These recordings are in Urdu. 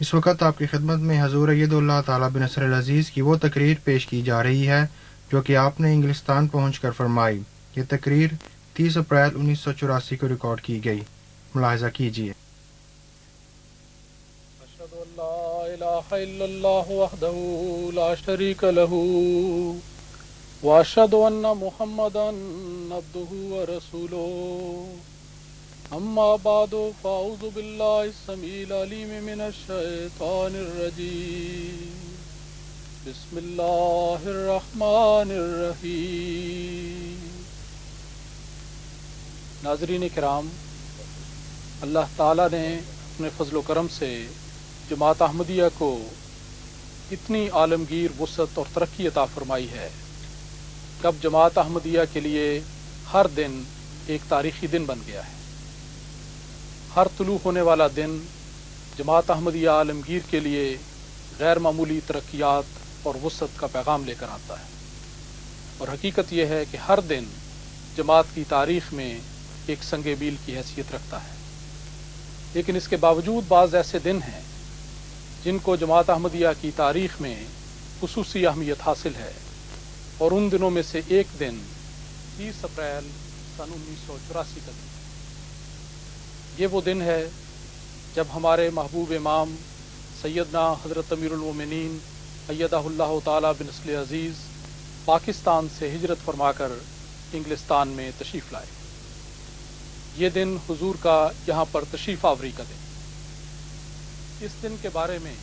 اس وقت آپ کی خدمت میں حضور ایداللہ تعالیٰ بن نصر العزیز کی وہ تقریر پیش کی جا رہی ہے جو کہ آپ نے انگلستان پہنچ کر فرمائی۔ یہ تقریر 30 اپریل 1984 کو ریکارڈ کی گئی۔ ملاحظہ کیجیے۔ اشہد ان لا الہ الا اللہ وحدہ لا شریک لہ واشہد ان محمدا عبدہ ورسولہ اما بعد فاعوذ باللہ السمیع العلیم من الشیطان الرجیم بسم اللہ الرحمن الرحیم۔ ناظرین کرام، اللہ تعالیٰ نے اپنے فضل و کرم سے جماعت احمدیہ کو اتنی عالمگیر وسعت اور ترقی عطا فرمائی ہے کہ اب جماعت احمدیہ کے لیے ہر دن ایک تاریخی دن بن گیا ہے۔ ہر طلوع ہونے والا دن جماعت احمدیہ عالمگیر کے لیے غیر معمولی ترقیات اور وسعت کا پیغام لے کر آتا ہے، اور حقیقت یہ ہے کہ ہر دن جماعت کی تاریخ میں ایک سنگ میل کی حیثیت رکھتا ہے۔ لیکن اس کے باوجود بعض ایسے دن ہیں جن کو جماعت احمدیہ کی تاریخ میں خصوصی اہمیت حاصل ہے، اور ان دنوں میں سے ایک دن 30 اپریل سن 1984 کا دن ہے۔ یہ وہ دن ہے جب ہمارے محبوب امام سیدنا حضرت امیر المومنین ایدہ اللہ تعالیٰ بن نصر العزیز پاکستان سے ہجرت فرما کر انگلستان میں تشریف لائے۔ یہ دن حضور کا یہاں پر تشریف آوری کا دن۔ اس دن کے بارے میں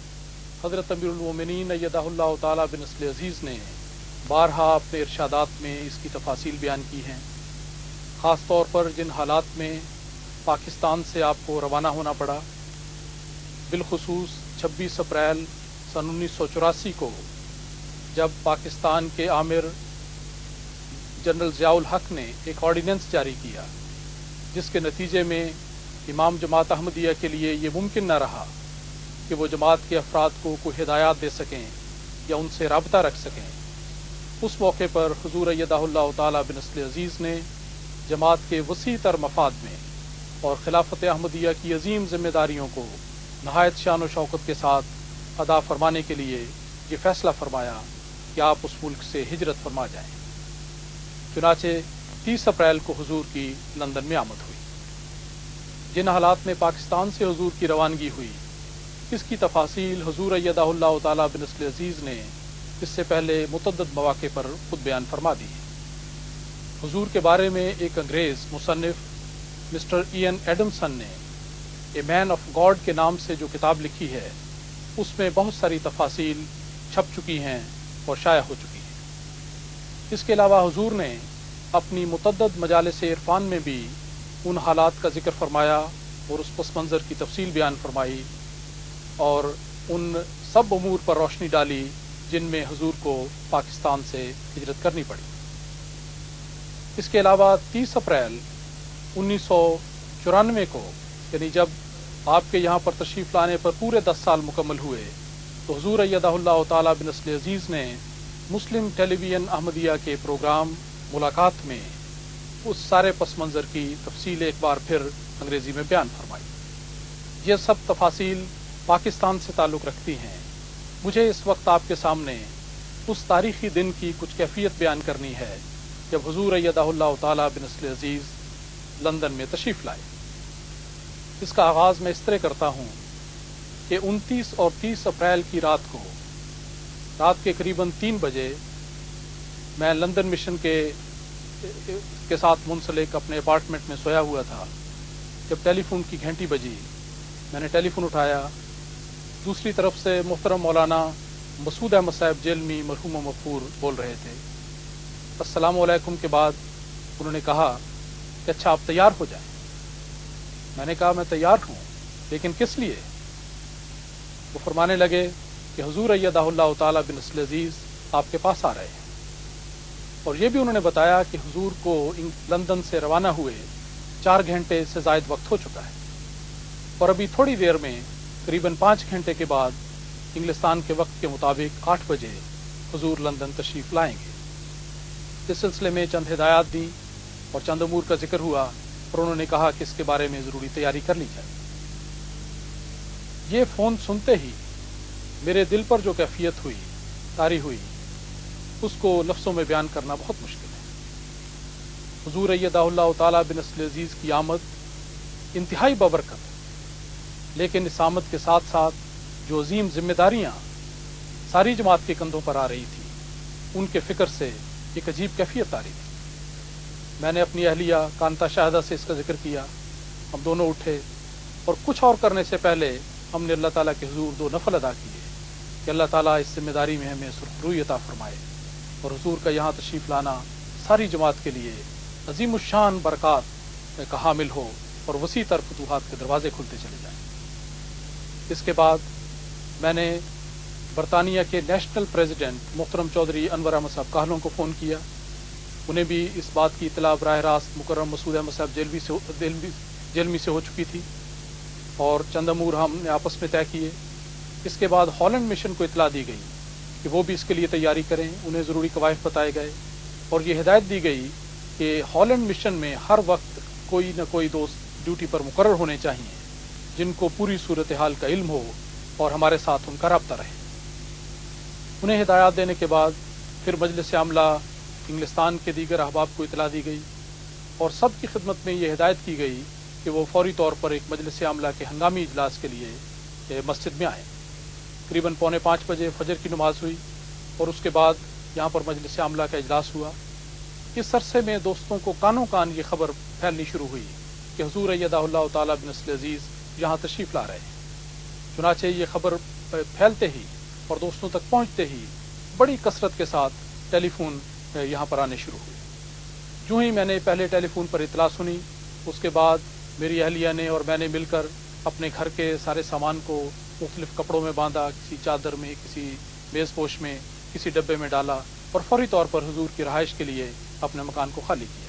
حضرت امیر المومنین ایدہ اللہ تعالیٰ بن نصر العزیز نے بارہا اپنے ارشادات میں اس کی تفاصیل بیان کی ہیں، خاص طور پر جن حالات میں پاکستان سے آپ کو روانہ ہونا پڑا، بالخصوص 26 اپریل سن 1984 کو جب پاکستان کے آمر جنرل ضیاء الحق نے ایک آرڈیننس جاری کیا جس کے نتیجے میں امام جماعت احمدیہ کے لیے یہ ممکن نہ رہا کہ وہ جماعت کے افراد کو کوئی ہدایات دے سکیں یا ان سے رابطہ رکھ سکیں۔ اس موقع پر حضور ایدہ اللہ تعالیٰ بن نصر العزیز نے جماعت کے وسیع تر مفاد میں اور خلافت احمدیہ کی عظیم ذمہ داریوں کو نہایت شان و شوکت کے ساتھ ادا فرمانے کے لیے یہ فیصلہ فرمایا کہ آپ اس ملک سے ہجرت فرما جائیں۔ چنانچہ 30 اپریل کو حضور کی لندن میں آمد ہوئی۔ جن حالات میں پاکستان سے حضور کی روانگی ہوئی، اس کی تفاصیل حضور ایدہ اللہ تعالیٰ بن نصر العزیز نے اس سے پہلے متعدد مواقع پر خود بیان فرما دی ہے۔ حضور کے بارے میں ایک انگریز مصنف مسٹر این ایڈمسن نے اے مین آف گاڈ کے نام سے جو کتاب لکھی ہے، اس میں بہت ساری تفاصیل چھپ چکی ہیں اور شائع ہو چکی ہیں۔ اس کے علاوہ حضور نے اپنی متعدد مجالس عرفان میں بھی ان حالات کا ذکر فرمایا اور اس پس منظر کی تفصیل بیان فرمائی، اور ان سب امور پر روشنی ڈالی جن میں حضور کو پاکستان سے ہجرت کرنی پڑی۔ اس کے علاوہ 30 اپریل 1994 کو، یعنی جب آپ کے یہاں پر تشریف لانے پر پورے 10 سال مکمل ہوئے، تو حضور ایدہ اللہ تعالیٰ بن نصر العزیز نے مسلم ٹیلی ویژن احمدیہ کے پروگرام ملاقات میں اس سارے پس منظر کی تفصیل ایک بار پھر انگریزی میں بیان فرمائی۔ یہ سب تفاصیل پاکستان سے تعلق رکھتی ہیں۔ مجھے اس وقت آپ کے سامنے اس تاریخی دن کی کچھ کیفیت بیان کرنی ہے جب حضور ایدہ اللہ تعالیٰ بن نصر العزیز لندن میں تشریف لائے۔ اس کا آغاز میں اس طرح کرتا ہوں کہ 29 اور 30 اپریل کی رات کو، رات کے قریباً 3 بجے، میں لندن مشن کے ساتھ منسلک اپنے اپارٹمنٹ میں سویا ہوا تھا۔ جب ٹیلی فون کی گھنٹی بجی، میں نے ٹیلی فون اٹھایا۔ دوسری طرف سے محترم مولانا مسعود احمد صاحب جیلمی مرحوم و مغفور بول رہے تھے۔ السلام علیکم کے بعد انہوں نے کہا کہ اچھا آپ تیار ہو جائیں۔ میں نے کہا میں تیار ہوں، لیکن کس لیے؟ وہ فرمانے لگے کہ حضور ایدہ اللہ تعالیٰ بن نصر العزیز آپ کے پاس آ رہے ہیں، اور یہ بھی انہوں نے بتایا کہ حضور کو لندن سے روانہ ہوئے 4 گھنٹے سے زائد وقت ہو چکا ہے، اور ابھی تھوڑی دیر میں قریباً 5 گھنٹے کے بعد انگلستان کے وقت کے مطابق 8 بجے حضور لندن تشریف لائیں گے۔ اس سلسلے میں چند ہدایات دی اور چند امور کا ذکر ہوا، اور انہوں نے کہا کہ اس کے بارے میں ضروری تیاری کر لی جائے۔ یہ فون سنتے ہی میرے دل پر جو کیفیت ہوئی، طاری ہوئی، اس کو لفظوں میں بیان کرنا بہت مشکل ہے۔ حضور ایدہ اللہ تعالیٰ بنصر عزیز کی آمد انتہائی بابرکت، لیکن اس آمد کے ساتھ ساتھ جو عظیم ذمہ داریاں ساری جماعت کے کندھوں پر آ رہی تھی، ان کے فکر سے ایک عجیب کیفیت آ رہی تھی۔ میں نے اپنی اہلیہ کانتا شاہدہ سے اس کا ذکر کیا، ہم دونوں اٹھے اور کچھ اور کرنے سے پہلے ہم نے اللہ تعالیٰ کے حضور 2 نفل ادا کیے کہ اللہ تعالیٰ اس ذمہ داری میں ہمیں سرخروئی عطا فرمائے، اور حضور کا یہاں تشریف لانا ساری جماعت کے لیے عظیم الشان برکات کا حامل ہو اور وسیع تر فتوحات کے دروازے کھلتے چلے جائیں۔ اس کے بعد میں نے برطانیہ کے نیشنل پریزیڈنٹ محترم چودھری انور احمد صاحب کاہلوں کو فون کیا، انہیں بھی اس بات کی اطلاع براہ راست مکرم مسعود احمد صاحب جیلمی سے ہو چکی تھی، اور چند امور ہم نے آپس میں طے کیے۔ اس کے بعد ہالینڈ مشن کو اطلاع دی گئی کہ وہ بھی اس کے لیے تیاری کریں، انہیں ضروری قواعد بتائے گئے، اور یہ ہدایت دی گئی کہ ہالینڈ مشن میں ہر وقت کوئی نہ کوئی دوست ڈیوٹی پر مقرر ہونے چاہیے جن کو پوری صورتحال کا علم ہو اور ہمارے ساتھ ان کا رابطہ رہے۔ انہیں ہدایات دینے کے بعد پھر مجلس عاملہ انگلستان کے دیگر احباب کو اطلاع دی گئی، اور سب کی خدمت میں یہ ہدایت کی گئی کہ وہ فوری طور پر ایک مجلس عاملہ کے ہنگامی اجلاس کے لیے مسجد میں آئیں۔ تقریباً 4:45 بجے فجر کی نماز ہوئی، اور اس کے بعد یہاں پر مجلس عاملہ کا اجلاس ہوا۔ اس عرصے میں دوستوں کو کانوں کان یہ خبر پھیلنی شروع ہوئی کہ حضور ایدہ اللہ تعالیٰ بنصر عزیز یہاں تشریف لا رہے ہیں۔ چنانچہ یہ خبر پھیلتے ہی اور دوستوں تک پہنچتے ہی بڑی کثرت کے ساتھ ٹیلی فون یہاں پر آنے شروع ہوئے۔ جو ہی میں نے پہلے ٹیلی فون پر اطلاع سنی، اس کے بعد میری اہلیہ نے اور میں نے مل کر اپنے گھر کے سارے سامان کو مختلف کپڑوں میں باندھا، کسی چادر میں، کسی میز پوش میں، کسی ڈبے میں ڈالا، اور فوری طور پر حضور کی رہائش کے لیے اپنے مکان کو خالی کیا۔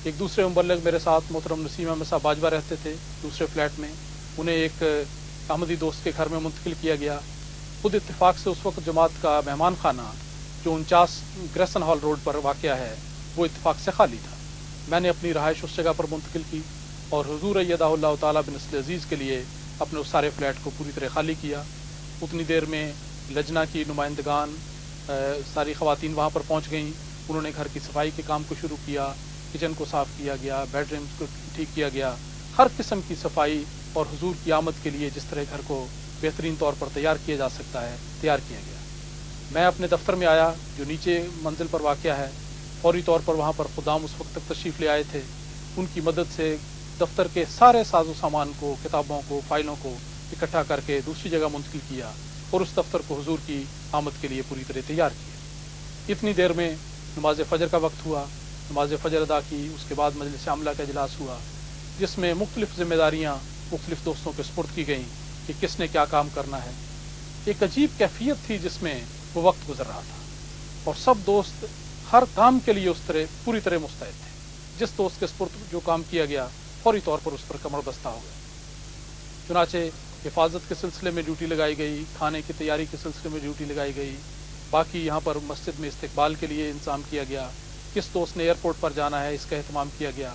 ایک دوسرے مبلغ میرے ساتھ محترم نسیم احمد صاحب باجوہ رہتے تھے دوسرے فلیٹ میں، انہیں ایک احمدی دوست کے گھر میں منتقل کیا گیا۔ خود اتفاق سے اس وقت جماعت کا مہمان خانہ جو 49 گریسن ہال روڈ پر واقع ہے وہ اتفاق سے خالی تھا۔ میں نے اپنی رہائش اس جگہ پر منتقل کی اور حضور ایدہ اللہ تعالیٰ بنصر عزیز کے لیے اپنے اس سارے فلیٹ کو پوری طرح خالی کیا۔ اتنی دیر میں لجنہ کی نمائندگان، ساری خواتین وہاں پر پہنچ گئیں، انہوں نے گھر کی صفائی کے کام کو شروع کیا، کچن کو صاف کیا گیا، بیڈ رومز کو ٹھیک کیا گیا، ہر قسم کی صفائی اور حضور کی آمد کے لیے جس طرح گھر کو بہترین طور پر تیار کیا جا سکتا ہے تیار کیا گیا۔ میں اپنے دفتر میں آیا جو نیچے منزل پر واقع ہے، فوری طور پر وہاں پر خدام اس وقت تک تشریف لے آئے تھے، ان کی مدد سے دفتر کے سارے ساز و سامان کو، کتابوں کو، فائلوں کو اکٹھا کر کے دوسری جگہ منتقل کیا اور اس دفتر کو حضور کی آمد کے لیے پوری طرح تیار کیا۔ اتنی دیر میں نماز فجر کا وقت ہوا، نماز فجر ادا کی، اس کے بعد مجلس عاملہ کا اجلاس ہوا جس میں مختلف ذمہ داریاں مختلف دوستوں کے سپرد کی گئیں کہ کس نے کیا کام کرنا ہے۔ ایک عجیب کیفیت تھی جس میں وہ وقت گزر رہا تھا، اور سب دوست ہر کام کے لیے اس طرح پوری طرح مستعد تھے۔ جس دوست کے سپرد جو کام کیا گیا فوری طور پر اس پر کمر بستہ ہو گئے۔ چنانچہ حفاظت کے سلسلے میں ڈیوٹی لگائی گئی، کھانے کی تیاری کے سلسلے میں ڈیوٹی لگائی گئی، باقی یہاں پر مسجد میں استقبال کے لیے انتظام کیا گیا، کس دوست نے ایئرپورٹ پر جانا ہے اس کا اہتمام کیا گیا،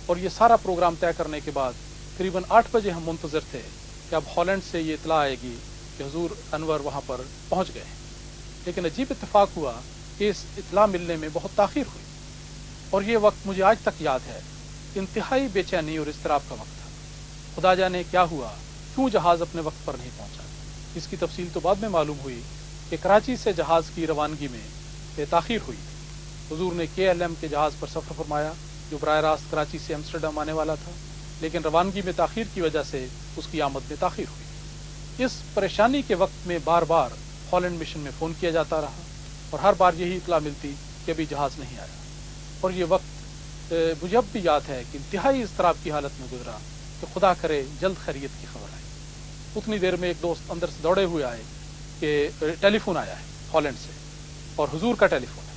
اور یہ سارا پروگرام طے کرنے کے بعد تقریباً 8 بجے ہم منتظر تھے کہ اب ہالینڈ سے یہ اطلاع آئے گی کہ حضور انور وہاں پر پہنچ گئے۔ لیکن عجیب اتفاق ہوا کہ اس اطلاع ملنے میں بہت تاخیر ہوئی، اور یہ وقت مجھے آج تک یاد ہے، انتہائی بے چینی اور اضطراب کا وقت تھا۔ خدا جانے کیا ہوا، کیوں جہاز اپنے وقت پر نہیں پہنچا۔ اس کی تفصیل تو بعد میں معلوم ہوئی کہ کراچی سے جہاز کی روانگی میں تاخیر ہوئی تھی۔ حضور نے KLM کے جہاز پر سفر فرمایا جو براہ راست کراچی سے ایمسٹرڈم آنے والا تھا، لیکن روانگی میں تاخیر کی وجہ سے اس کی آمد میں تاخیر ہوئی۔ اس پریشانی کے وقت میں بار بار ہالینڈ مشن میں فون کیا جاتا رہا، اور ہر بار یہی اطلاع ملتی کہ ابھی جہاز نہیں آیا، اور یہ وقت مجھے اب بھی یاد ہے کہ انتہائی اضطراب کی حالت میں گزرا کہ خدا کرے جلد خیریت کی خبر آئی۔ اتنی دیر میں ایک دوست اندر سے دوڑے ہوئے آئے کہ ٹیلی فون آیا ہے ہالینڈ سے اور حضور کا ٹیلی فون ہے۔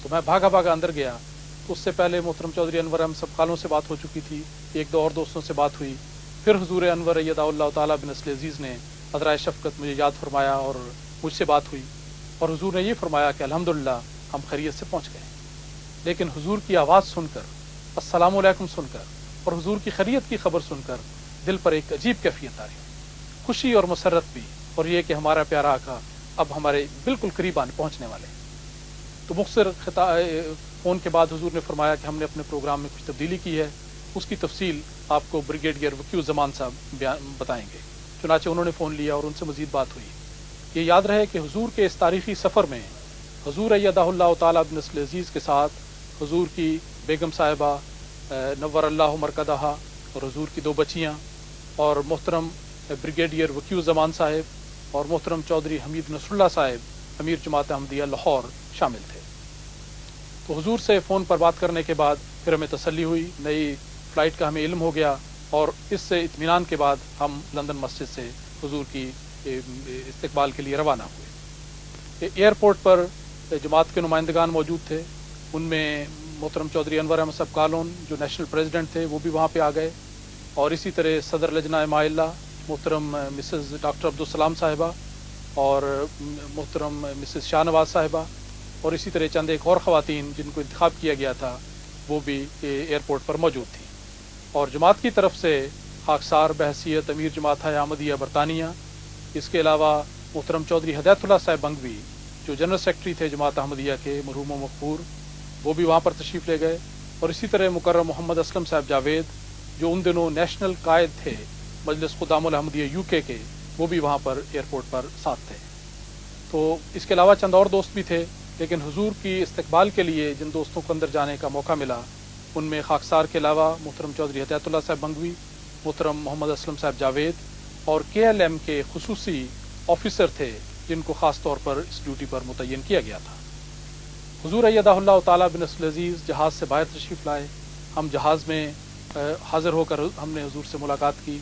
تو میں بھاگا بھاگا اندر گیا۔ اس سے پہلے محترم چودھری انور احمد صاحب کالوں سے بات ہو چکی تھی، ایک دو اور دوستوں سے بات ہوئی، پھر حضور انور ایدہ اللہ تعالیٰ بنصر عزیز نے عذرائے شفقت مجھے یاد فرمایا اور مجھ سے بات ہوئی، اور حضور نے یہ فرمایا کہ الحمدللہ ہم خیریت سے پہنچ گئے۔ لیکن حضور کی آواز سن کر، السلام علیکم سن کر اور حضور کی خیریت کی خبر سن کر دل پر ایک عجیب کیفیت آ رہی۔ خوشی اور مسرت بھی، اور یہ کہ ہمارا پیارا آقا اب ہمارے بالکل قریب آنے پہنچنے والے ہیں۔ تو مختصر فون کے بعد حضور نے فرمایا کہ ہم نے اپنے پروگرام میں کچھ تبدیلی کی ہے، اس کی تفصیل آپ کو بریگیڈیئر وکیل زمان صاحب بتائیں گے۔ چنانچہ انہوں نے فون لیا اور ان سے مزید بات ہوئی۔ یہ یاد رہے کہ حضور کے اس تاریخی سفر میں حضور ایدہ اللہ تعالیٰ بن نصر عزیز کے ساتھ حضور کی بیگم صاحبہ نور اللہ مرکدہ اور حضور کی 2 بچیاں اور محترم بریگیڈیئر وکیل زمان صاحب اور محترم چودھری حمید نصر اللہ صاحب امیر جماعت احمدیہ لاہور شامل تھے۔ تو حضور سے فون پر بات کرنے کے بعد پھر ہمیں تسلی ہوئی، نئی فلائٹ کا ہمیں علم ہو گیا، اور اس سے اطمینان کے بعد ہم لندن مسجد سے حضور کی استقبال کے لیے روانہ ہوئے۔ ایئرپورٹ پر جماعت کے نمائندگان موجود تھے، ان میں محترم چودھری انور احمد صاحب کالون جو نیشنل پریزیڈنٹ تھے وہ بھی وہاں پہ آ گئے، اور اسی طرح صدر لجنہ مائلہ محترم مسز ڈاکٹر عبدالسلام صاحبہ اور محترم مسز شاہ نواز صاحبہ، اور اسی طرح چند ایک اور خواتین جن کو انتخاب کیا گیا تھا وہ بھی ایئرپورٹ پر موجود تھیں۔ اور جماعت کی طرف سے خاکسار بحیثیت امیر جماعت احمدیہ برطانیہ، اس کے علاوہ محترم چودھری ہدایت اللہ صاحب بنگوی جو جنرل سیکرٹری تھے جماعت احمدیہ کے مرحوم و مغفور، وہ بھی وہاں پر تشریف لے گئے، اور اسی طرح مکرم محمد اسلم صاحب جاوید جو ان دنوں نیشنل قائد تھے مجلس خدام الحمدیہ UK کے، وہ بھی وہاں پر ایئرپورٹ پر ساتھ تھے۔ تو اس کے علاوہ چند اور دوست بھی تھے، لیکن حضور کی استقبال کے لیے جن دوستوں کو اندر جانے کا موقع ملا ان میں خاکسار کے علاوہ محترم چودھری ہدایت اللہ صاحب بنگوی، محترم محمد اسلم صاحب جاوید اور KLM کے خصوصی آفیسر تھے جن کو خاص طور پر اس ڈیوٹی پر متعین کیا گیا تھا۔ حضور ایدہ اللہ تعالیٰ بن نصر عزیز جہاز سے باہر تشریف لائے، ہم جہاز میں حاضر ہو کر ہم نے حضور سے ملاقات کی،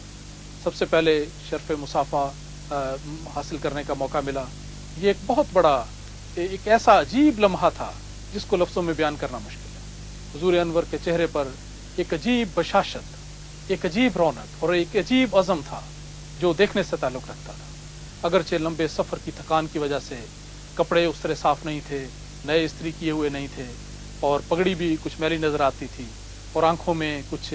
سب سے پہلے شرف مصافحہ حاصل کرنے کا موقع ملا۔ یہ ایک بہت بڑا ایک ایسا عجیب لمحہ تھا جس کو لفظوں میں بیان کرنا مشکل ہے۔ حضور انور کے چہرے پر ایک عجیب بشاشت، ایک عجیب رونق اور ایک عجیب عزم تھا جو دیکھنے سے تعلق رکھتا تھا۔ اگرچہ لمبے سفر کی تھکان کی وجہ سے کپڑے اس طرح صاف نہیں تھے، نئے استری کیے ہوئے نہیں تھے، اور پگڑی بھی کچھ میلی نظر آتی تھی، اور آنکھوں میں کچھ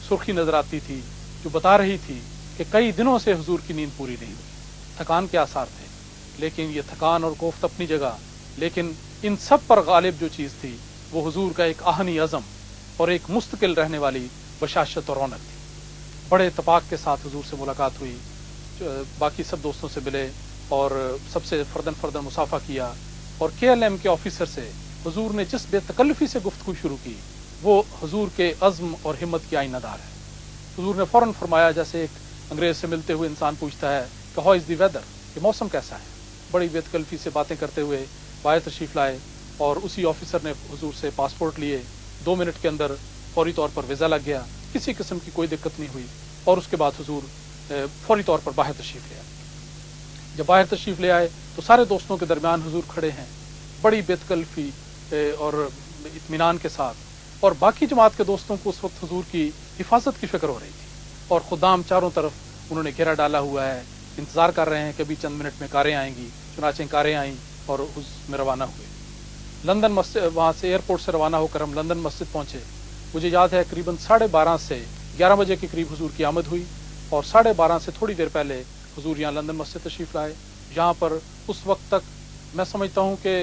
سرخی نظر آتی تھی جو بتا رہی تھی کہ کئی دنوں سے حضور کی نیند پوری نہیں ہوئی۔ تھکان کے آثار تھے، لیکن یہ تھکان اور کوفت اپنی جگہ، لیکن ان سب پر غالب جو چیز تھی وہ حضور کا ایک آہنی عزم اور ایک مستقل رہنے والی بشاشت اور رونق تھی۔ بڑے اتفاق کے ساتھ حضور سے ملاقات ہوئی، باقی سب دوستوں سے ملے اور سب سے فردن مصافحہ کیا، اور KLM کے آفیسر سے حضور نے جس بے تکلفی سے گفتگو شروع کی وہ حضور کے عزم اور ہمت کی آئینہ دار ہے۔ حضور نے فوراً فرمایا، جیسے ایک انگریز سے ملتے ہوئے انسان پوچھتا ہے کہ ہاؤ از دی ویدر، کہ موسم کیسا ہے۔ بڑی بے تکلفی سے باتیں کرتے ہوئے باہر تشریف لائے، اور اسی آفیسر نے حضور سے پاسپورٹ لیے، 2 منٹ کے اندر فوری طور پر ویزا لگ گیا، کسی قسم کی کوئی دقت نہیں ہوئی، اور اس کے بعد حضور فوری طور پر باہر تشریف لے آئے۔ جب باہر تشریف لے آئے تو سارے دوستوں کے درمیان حضور کھڑے ہیں، بڑی بے تکلفی اور اطمینان کے ساتھ، اور باقی جماعت کے دوستوں کو اس وقت حضور کی حفاظت کی فکر ہو رہی تھی، اور خدام چاروں طرف انہوں نے گھیرا ڈالا ہوا ہے، انتظار کر رہے ہیں کہ ابھی چند منٹ میں کاریں آئیں گی۔ چنانچہ کاریں آئیں اور اس میں روانہ ہوئے۔ لندن مسجد، وہاں سے ایئرپورٹ سے روانہ ہو کر ہم لندن مسجد پہنچے۔ مجھے یاد ہے قریباً 12:30 سے 11 بجے کے قریب حضور کی آمد ہوئی، اور 12:30 سے تھوڑی دیر پہلے حضور یہاں لندن مسجد تشریف لائے۔ یہاں پر اس وقت تک میں سمجھتا ہوں کہ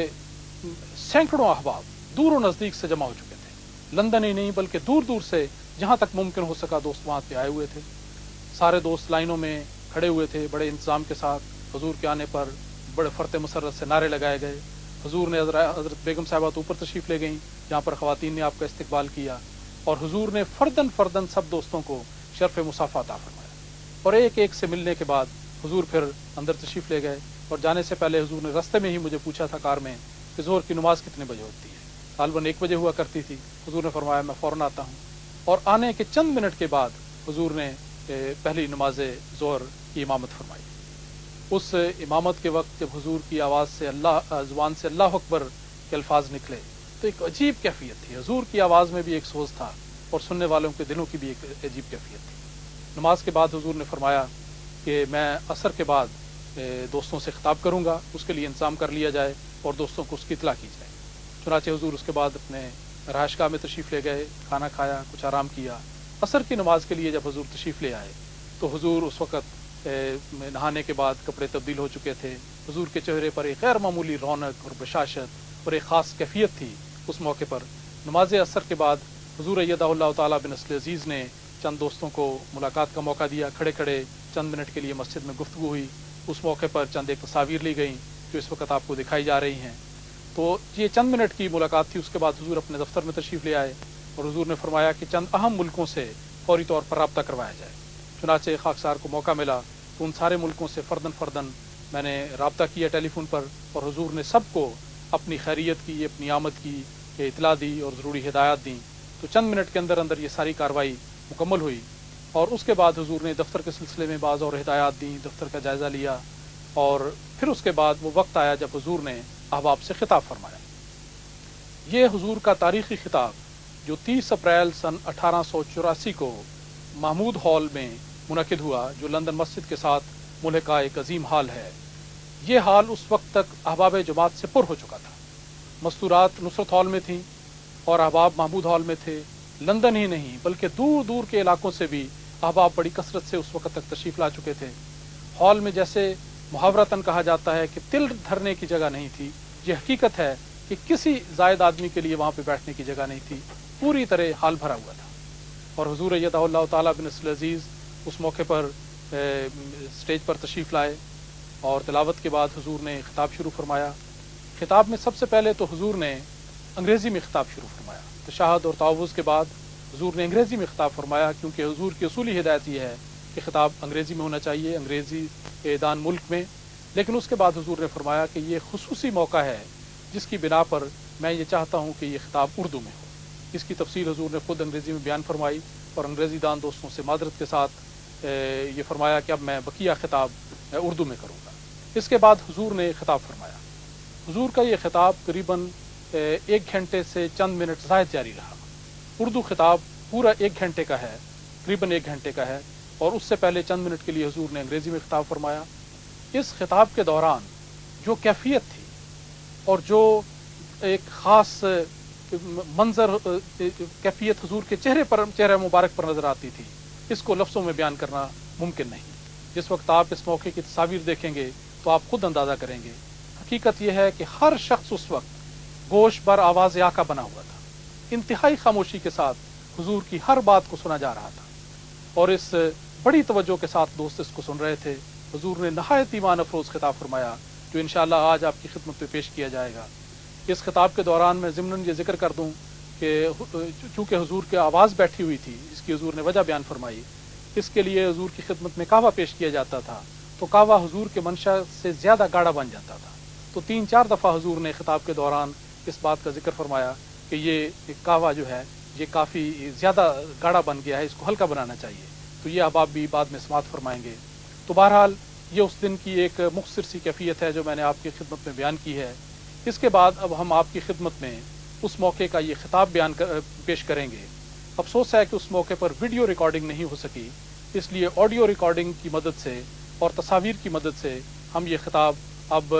سینکڑوں احباب دور و نزدیک سے جمع ہو چکے تھے، لندن ہی نہیں بلکہ دور دور سے جہاں تک ممکن ہو سکا دوست وہاں پہ آئے ہوئے تھے۔ سارے دوست لائنوں میں کھڑے ہوئے تھے بڑے انتظام کے ساتھ۔ حضور کے آنے پر بڑے فرت مسرت سے نعرے لگائے گئے۔ حضور نے حضرت بیگم صاحبہ تو اوپر تشریف لے گئیں جہاں پر خواتین نے آپ کا استقبال کیا، اور حضور نے فردن سب دوستوں کو شرف مصافحہ عطا فرمایا، اور ایک ایک سے ملنے کے بعد حضور پھر اندر تشریف لے گئے۔ اور جانے سے پہلے حضور نے راستے میں ہی مجھے پوچھا تھا کار میں کہ ظہر کی نماز کتنے بجے ہوتی ہے؟ غالباً 1 بجے ہوا کرتی تھی۔ حضور نے فرمایا میں فوراً آتا ہوں، اور آنے کے چند منٹ کے بعد حضور نے پہلی نماز ظہر کی امامت فرمائی۔ اس امامت کے وقت جب حضور کی آواز سے زبان سے اللہ اکبر کے الفاظ نکلے تو ایک عجیب کیفیت تھی۔ حضور کی آواز میں بھی ایک سوز تھا، اور سننے والوں کے دلوں کی بھی ایک عجیب کیفیت تھی۔ نماز کے بعد حضور نے فرمایا کہ میں عصر کے بعد دوستوں سے خطاب کروں گا، اس کے لیے انتظام کر لیا جائے اور دوستوں کو اس کی اطلاع کی جائے۔ چنانچہ حضور اس کے بعد اپنے رہائش گاہ میں تشریف لے گئے، کھانا کھایا، کچھ آرام کیا۔ عصر کی نماز کے لیے جب حضور تشریف لے آئے تو حضور اس وقت نہانے کے بعد کپڑے تبدیل ہو چکے تھے. حضور کے چہرے پر ایک غیر معمولی رونق اور بشاشت اور ایک خاص کیفیت تھی. اس موقع پر نماز عصر کے بعد حضور ایدہ اللہ تعالیٰ بن نصر عزیز نے چند دوستوں کو ملاقات کا موقع دیا. کھڑے کھڑے چند منٹ کے لیے مسجد میں گفتگو ہوئی. اس موقع پر چند ایک تصاویر لی گئیں جو اس وقت آپ کو دکھائی جا رہی ہیں. تو یہ چند منٹ کی ملاقات تھی. اس کے بعد حضور اپنے دفتر میں تشریف لے آئے اور حضور نے فرمایا کہ چند اہم ملکوں سے فوری طور پر رابطہ کروایا جائے. چنانچہ خاکسار کو موقع ملا تو ان سارے ملکوں سے فرداً میں نے رابطہ کیا ٹیلی فون پر، اور حضور نے سب کو اپنی خیریت کی، اپنی آمد کی اطلاع دی اور ضروری ہدایات دیں. تو چند منٹ کے اندر یہ ساری کارروائی مکمل ہوئی. اور اس کے بعد حضور نے دفتر کے سلسلے میں بعض اور ہدایات دیں، دفتر کا جائزہ لیا، اور پھر اس کے بعد وہ وقت آیا جب حضور نے احباب سے خطاب فرمایا. یہ حضور کا تاریخی خطاب جو 30 اپریل سن 1884 کو محمود ہال میں منعقد ہوا، جو لندن مسجد کے ساتھ ملحقہ ایک عظیم ہال ہے. یہ ہال اس وقت تک احباب جماعت سے پر ہو چکا تھا. مستورات نصرت ہال میں تھیں اور احباب محمود ہال میں تھے. لندن ہی نہیں بلکہ دور دور کے علاقوں سے بھی احباب بڑی کثرت سے اس وقت تک تشریف لا چکے تھے. ہال میں جیسے محاورتاً کہا جاتا ہے کہ تل دھرنے کی جگہ نہیں تھی، یہ حقیقت ہے کہ کسی زائد آدمی کے لیے وہاں پہ بیٹھنے کی جگہ نہیں تھی. پوری طرح ہال بھرا ہوا تھا. اور حضور ایدہ اللہ تعالیٰ بن نصر عزیز اس موقع پر اسٹیج پر تشریف لائے اور تلاوت کے بعد حضور نے خطاب شروع فرمایا. خطاب میں سب سے پہلے تو حضور نے انگریزی میں خطاب شروع فرمایا. تشہد اور تعوذ کے بعد حضور نے انگریزی میں خطاب فرمایا، کیونکہ حضور کی اصولی ہدایت یہ ہے کہ خطاب انگریزی میں ہونا چاہیے، انگریزی دان ملک میں. لیکن اس کے بعد حضور نے فرمایا کہ یہ خصوصی موقع ہے جس کی بنا پر میں یہ چاہتا ہوں کہ یہ خطاب اردو میں ہو. اس کی تفصیل حضور نے خود انگریزی میں بیان فرمائی اور انگریزی دان دوستوں سے معذرت کے ساتھ یہ فرمایا کہ اب میں بقیہ خطاب اردو میں کروں گا. اس کے بعد حضور نے خطاب فرمایا. حضور کا یہ خطاب قریباً 1 گھنٹے سے چند منٹ زائد جاری رہا. اردو خطاب پورا 1 گھنٹے کا ہے، قریباً 1 گھنٹے کا ہے، اور اس سے پہلے چند منٹ کے لیے حضور نے انگریزی میں خطاب فرمایا. اس خطاب کے دوران جو کیفیت تھی اور جو ایک خاص منظر کیفیت حضور کے چہرے مبارک پر نظر آتی تھی، اس کو لفظوں میں بیان کرنا ممکن نہیں. جس وقت آپ اس موقع کی تصاویر دیکھیں گے تو آپ خود اندازہ کریں گے. حقیقت یہ ہے کہ ہر شخص اس وقت گوش بر آواز آقا بنا ہوا تھا. انتہائی خاموشی کے ساتھ حضور کی ہر بات کو سنا جا رہا تھا اور اس بڑی توجہ کے ساتھ دوست اس کو سن رہے تھے. حضور نے نہایت ایمان افروز خطاب فرمایا جو انشاءاللہ آج آپ کی خدمت میں پیش کیا جائے گا. اس خطاب کے دوران میں ضمناً یہ ذکر کر دوں کہ چونکہ حضور کی آواز بیٹھی ہوئی تھی، اس کی حضور نے وجہ بیان فرمائی. اس کے لیے حضور کی خدمت میں کعوہ پیش کیا جاتا تھا تو کعوہ حضور کے منشا سے زیادہ گاڑھا بن جاتا تھا. تو 3-4 دفعہ حضور نے خطاب کے دوران اس بات کا ذکر فرمایا کہ یہ کعوہ جو ہے یہ کافی زیادہ گاڑھا بن گیا ہے، اس کو ہلکا بنانا چاہیے. تو یہ احباب بھی بعد میں سماعت فرمائیں گے. تو بہرحال یہ اس دن کی ایک مختصر سی کیفیت ہے جو میں نے آپ کی خدمت میں بیان کی ہے. اس کے بعد اب ہم آپ کی خدمت میں اس موقع کا یہ خطاب پیش کریں گے. افسوس ہے کہ اس موقع پر ویڈیو ریکارڈنگ نہیں ہو سکی، اس لیے آڈیو ریکارڈنگ کی مدد سے اور تصاویر کی مدد سے ہم یہ خطاب اب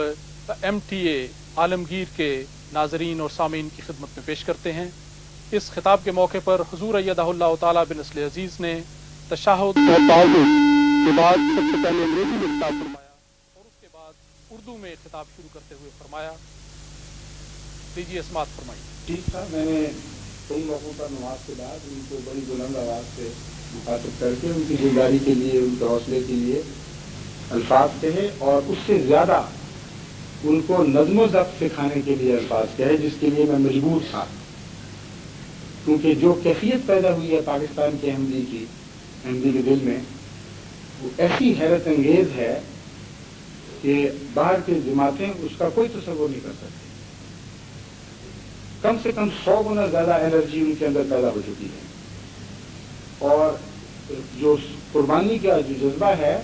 MTA عالمگیر کے ناظرین اور سامعین کی خدمت میں پیش کرتے ہیں. اس خطاب کے موقع پر حضور ایدہ اللہ تعالیٰ بن نصر عزیز نے تشہد اور تعوذ کے بعد سب سے پہلے انگریزی میں خطاب فرمایا اور اس کے بعد اردو میں خطاب شروع کرتے ہوئے فرمایا. لیجیے سماعت فرمائیے. ٹھیک تھا. میں نے کئی موقعوں پر نماز کے بعد ان کو بڑی بلند آواز سے مخاطب کر کے ان کی بیداری کے لیے، ان کے حوصلے کے لیے الفاظ کہے اور اس سے زیادہ ان کو نظم و ضبط سکھانے کے لیے الفاظ کہے، جس کے لیے میں مجبور تھا. کیونکہ جو کیفیت پیدا ہوئی ہے پاکستان کے احمدی کے دل میں، وہ ایسی حیرت انگیز ہے کہ باہر کی جماعتیں اس کا کوئی تصور نہیں کر سکتی. کم سے کم 100 گنا زیادہ انرجی ان کے اندر پیدا ہو چکی ہے اور جو قربانی کا جو جذبہ ہے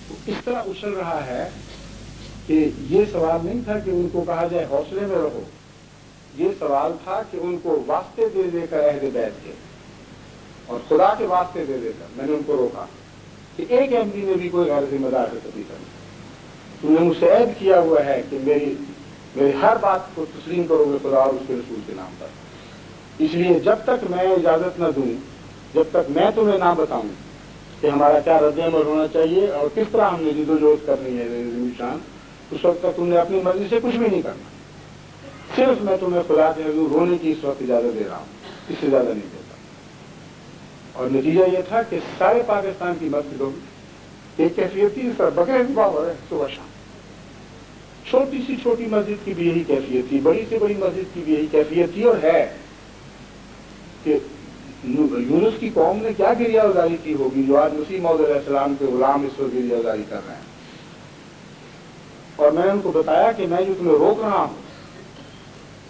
وہ اس طرح اچھل رہا ہے کہ یہ سوال نہیں تھا کہ ان کو کہا جائے حوصلے میں رہو، یہ سوال تھا کہ ان کو واسطے دے دے کر اہل بیت کے اور خدا کے واسطے دے دے کر میں نے ان کو روکا کہ ایک احمدی نے بھی کوئی غیر ذمہ دار حرکت کرنا. تم نے مجھ سے عہد کیا ہوا ہے کہ میری ہر بات کو تسلیم کرو گے خدا اور اس کے رسول کے نام پر. اس لیے جب تک میں اجازت نہ دوں، جب تک میں تمہیں نہ بتاؤں کہ ہمارا کیا رد عمل ہونا چاہیے اور کس طرح ہم نے جدوجہد کرنی ہے شان، اس وقت تک تم نے اپنی مرضی سے کچھ بھی نہیں کرنا، صرف میں تمہیں خدا کے حضور رونے کی اس وقت اجازت دے رہا ہوں، اس سے زیادہ نہیں دیتا۔ اور نتیجہ یہ تھا کہ سارے پاکستان کی مسجدوں میں ایک کیفیت تھی، اس طرح بغیر باور ہے صبح شام، چھوٹی سی چھوٹی مسجد کی بھی یہی کیفیت تھی، بڑی سے بڑی مسجد کی بھی یہی کیفیت تھی، اور ہے کہ یونس کی قوم نے کیا گریہ ازاری کی ہوگی جو آج مسیح موعود علیہ السلام کے غلام اس وقت گریہ ازاری کر رہے ہیں۔ اور میں نے ان کو بتایا کہ میں جو تمہیں روک رہا ہوں،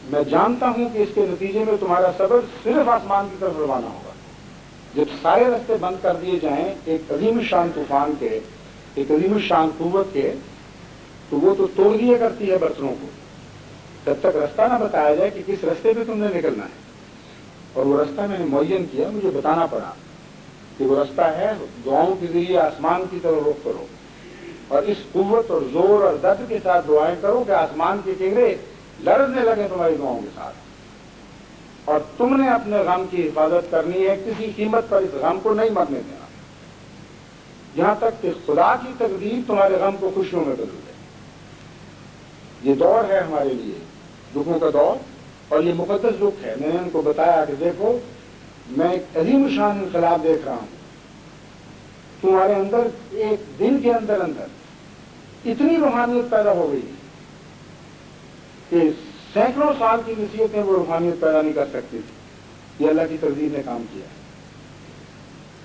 میں جانتا ہوں کہ اس کے نتیجے میں تمہارا صبر صرف آسمان کی طرف روانہ ہوگا۔ جب سارے راستے بند کر دیے جائیں ایک عظیم الشان طوفان کے، ایک عظیم الشان قوت کے، تو وہ تو توڑ دیا کرتی ہے برتنوں کو، جب تک راستہ نہ بتایا جائے کہ کس راستے پہ تم نے نکلنا ہے۔ اور وہ راستہ میں نے معین کیا، مجھے بتانا پڑا کہ وہ راستہ ہے دعاؤں کے ذریعے آسمان کی طرف رخ کرو، اور اس قوت اور زور اور درد کے ساتھ دعائیں کرو کہ آسمان کے کنگرے لرزنے لگے تمہاری دعاؤں کے ساتھ، اور تم نے اپنے غم کی حفاظت کرنی ہے، کسی قیمت پر اس غم کو نہیں مرنے دینا، یہاں تک کہ خدا کی تقدیر تمہارے غم کو خوشیوں میں بدل دے۔ یہ دور ہے ہمارے لیے دکھوں کا دور، اور یہ مقدس دکھ ہے۔ میں نے ان کو بتایا کہ دیکھو میں ایک عظیم شان انقلاب دیکھ رہا ہوں، تمہارے اندر ایک دن کے اندر اتنی روحانیت پیدا ہو گئی کہ سینکڑوں سال کی نصیحتیں وہ روحانیت پیدا نہیں کر سکتی تھی۔ یہ اللہ کی تقدیر نے کام کیا،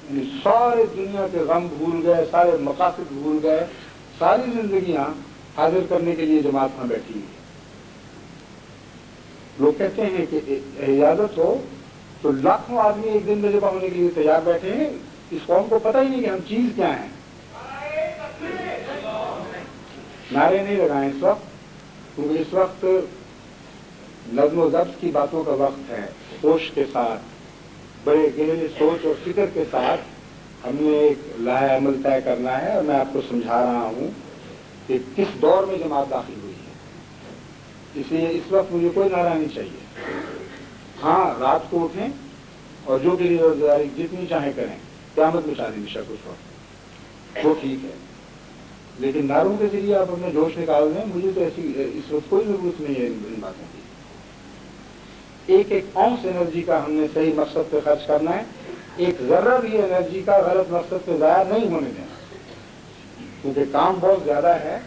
یعنی سارے دنیا کے غم بھول گئے، سارے مقاصد بھول گئے، ساری زندگیاں حاضر کرنے کے لیے جماعت میں بیٹھی ہوئی۔ لوگ کہتے ہیں کہ اجازت ہو تو لاکھوں آدمی ایک دن میں ذبح ہونے کے لیے تیار بیٹھے ہیں، اس قوم کو پتہ ہی نہیں کہ ہم چیز کیا ہیں۔ نعرے نہیں لگائیں اس وقت، کیونکہ اس وقت نظم و ضبط کی باتوں کا وقت ہے۔ ہوش کے ساتھ، بڑے گہرے سوچ اور فکر کے ساتھ ہم نے ایک لائحہ عمل طے کرنا ہے، اور میں آپ کو سمجھا رہا ہوں کہ کس دور میں جماعت داخل ہوئی ہے۔ اس لیے اس وقت مجھے کوئی نعرہ نہیں چاہیے۔ ہاں، رات کو اٹھیں اور جو بھی روزگاری جتنی چاہیں کریں، قیامت مچا دیں شک اس وقت، وہ ٹھیک ہے، لیکن نعروں کے ذریعے آپ اپنے جوش نکال دیں، مجھے تو ایسی اس وقت کوئی ضرورت نہیں ہے ان باتوں کی۔ ایک ایک اونس انرجی کا ہم نے صحیح مقصد پہ خرچ کرنا ہے، ایک ذرہ بھی انرجی کا غلط مقصد پہ ضائع نہیں ہونے دینا، کیونکہ کام بہت زیادہ ہے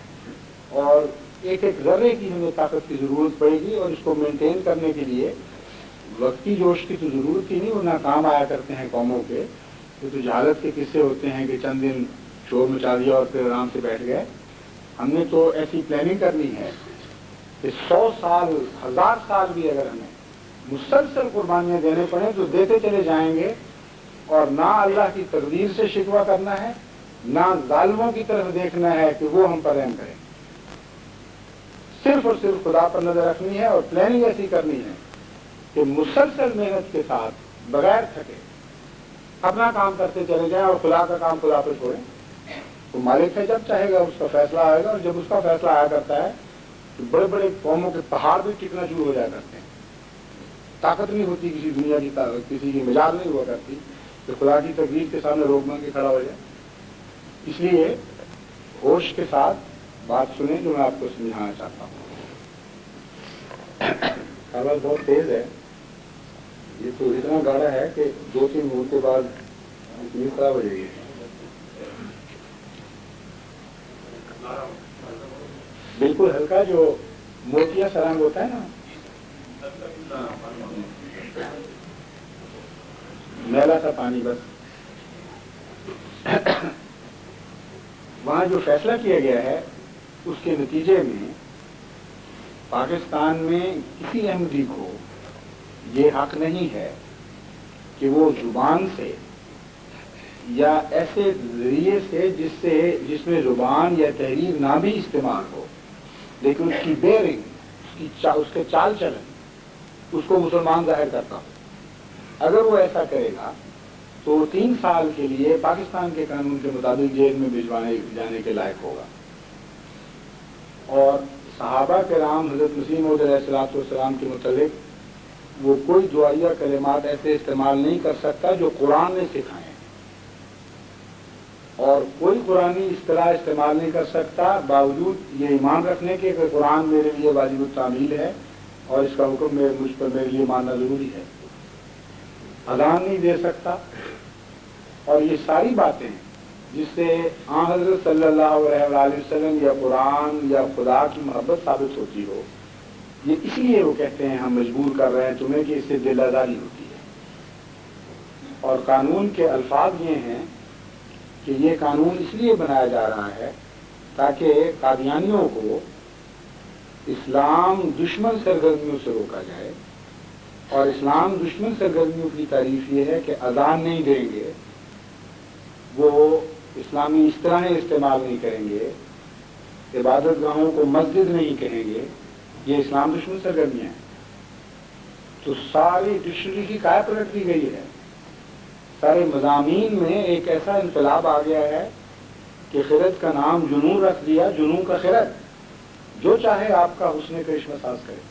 اور ایک ایک ذرے کی ہمیں طاقت کی ضرورت پڑے گی، اور اس کو مینٹین کرنے کے لیے وقتی جوش کی تو ضرورت ہی نہیں، ورنہ کام آیا کرتے ہیں قوموں کے۔ یہ تو جہالت کے قصے ہوتے ہیں کہ چند دن شور مچا دیا اور پھر آرام سے بیٹھ گئے۔ ہم نے تو ایسی پلاننگ کرنی ہے کہ 100 سال 1000 سال بھی اگر ہمیں مسلسل قربانیاں دینے پڑیں تو دیتے چلے جائیں گے، اور نہ اللہ کی تقدیر سے شکوہ کرنا ہے، نہ ظالموں کی طرف دیکھنا ہے کہ وہ ہم پر رحم کریں، صرف اور صرف خدا پر نظر رکھنی ہے، اور پلاننگ ایسی کرنی ہے کہ مسلسل محنت کے ساتھ بغیر تھکے اپنا کام کرتے چلے جائیں، اور خدا کا کام خدا پہ چھوڑیں۔ تو مالک ہے، جب چاہے گا اس کا فیصلہ آئے گا، اور جب اس کا فیصلہ آیا کرتا ہے تو بڑے بڑے قوموں کے پہاڑ بھی ٹکنا شروع ہو جایا کرتے ہیں۔ طاقت نہیں ہوتی کسی دنیا کی، کسی کی مجال نہیں ہوا کرتی کہ خدا کی تقدیر کے سامنے روک مان کے کھڑا ہو جائے۔ اس لیے ہوش کے ساتھ بات سنیں جو میں آپ کو سمجھانا چاہتا ہوں۔ آواز بہت تیز ہے، یہ تو اتنا گاڑا ہے کہ 2-3 منٹ کے بعد نیند خراب ہو جائے گی۔ بالکل ہلکا، جو موتیا سرنگ ہوتا ہے نا، میلا سا پانی، بس وہاں جو فیصلہ کیا گیا ہے اس کے نتیجے میں پاکستان میں کسی احمدی کو یہ حق نہیں ہے کہ وہ زبان سے یا ایسے ذریعے سے جس میں زبان یا تحریر نہ بھی استعمال ہو، لیکن اس کی بیئرنگ، اس کے چال چلن اس کو مسلمان ظاہر کرتا ہو، اگر وہ ایسا کرے گا تو 3 سال کے لیے پاکستان کے قانون کے مطابق جیل میں بھجوانے جانے کے لائق ہوگا۔ اور صحابہ کرام حضرت مسیح موعود علیہ السلام کے متعلق وہ کوئی دعائیہ کلمات ایسے استعمال نہیں کر سکتا جو قرآن نے سکھائے ہیں۔ اور کوئی قرآنی اصطلاح استعمال نہیں کر سکتا باوجود یہ ایمان رکھنے کے کہ قرآن میرے لیے واجب التعمیل ہے اور اس کا حکم مجھ پر میرے لیے ماننا ضروری ہے. اذان نہیں دے سکتا. اور یہ ساری باتیں جس سے آن حضرت صلی اللہ علیہ وسلم یا قرآن یا خدا کی محبت ثابت ہوتی ہو، یہ اس لیے وہ کہتے ہیں ہم مجبور کر رہے ہیں تمہیں کہ اس سے دل آزاری ہوتی ہے. اور قانون کے الفاظ یہ ہیں کہ یہ قانون اس لیے بنایا جا رہا ہے تاکہ قادیانیوں کو اسلام دشمن سرگرمیوں سے روکا جائے. اور اسلام دشمن سرگرمیوں کی تعریف یہ ہے کہ اذان نہیں دیں گے، وہ اسلامی اصطلاحیں استعمال نہیں کریں گے، عبادت گاہوں کو مسجد نہیں کہیں گے، یہ اسلام دشمن سرگرمیاں ہیں. تو ساری ڈکشنری کی کائے پلٹ دی گئی ہے. سارے مضامین میں ایک ایسا انقلاب آ گیا ہے کہ خرد کا نام جنون رکھ دیا، جنون کا خرد. جو چاہے آپ کا حسن کرشمہ ساز کرے.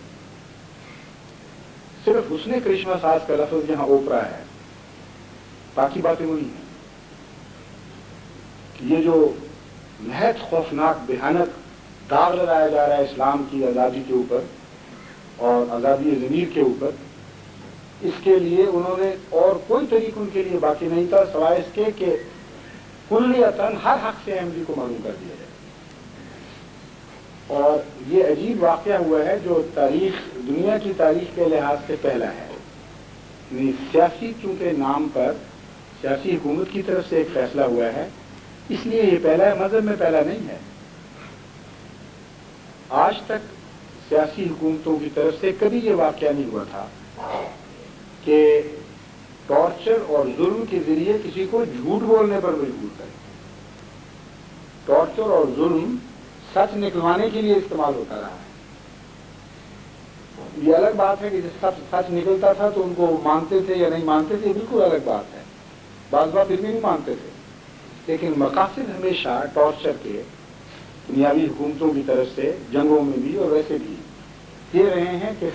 صرف حسن کرشمہ ساز کا لفظ یہاں اوپرا ہے، باقی باتیں وہی ہیں. یہ جو نہایت خوفناک بھیانک داغ لگایا جا رہا ہے اسلام کی آزادی کے اوپر اور آزادی ضمیر کے اوپر، اس کے لیے انہوں نے اور کوئی طریق ان کے لیے باقی نہیں تھا سوائے اس کے کہ کلیتاً ہر حق سے احمدی کو معلوم کر دیا جائے. اور یہ عجیب واقعہ ہوا ہے جو تاریخ دنیا کی تاریخ کے لحاظ سے پہلا ہے. یعنی سیاسی چونکہ نام پر سیاسی حکومت کی طرف سے ایک فیصلہ ہوا ہے، اس لیے یہ پہلا ہے، مذہب میں پہلا نہیں ہے. آج تک سیاسی حکومتوں کی طرف سے کبھی یہ واقعہ نہیں ہوا تھا کہ ٹارچر اور ظلم کے ذریعے کسی کو جھوٹ بولنے پر مجبور کرے. ٹارچر اور ظلم سچ نکلوانے کے لیے استعمال ہوتا رہا ہے. یہ الگ بات ہے کہ جس سچ نکلتا تھا تو ان کو مانتے تھے یا نہیں مانتے تھے، بالکل الگ بات ہے. بعض بات پھر بھی نہیں مانتے تھے، لیکن مقاصد ہمیشہ ٹارچر کے دنیاوی حکومتوں کی طرف سے جنگوں میں بھی اور ویسے بھی یہ رہے ہیں کہ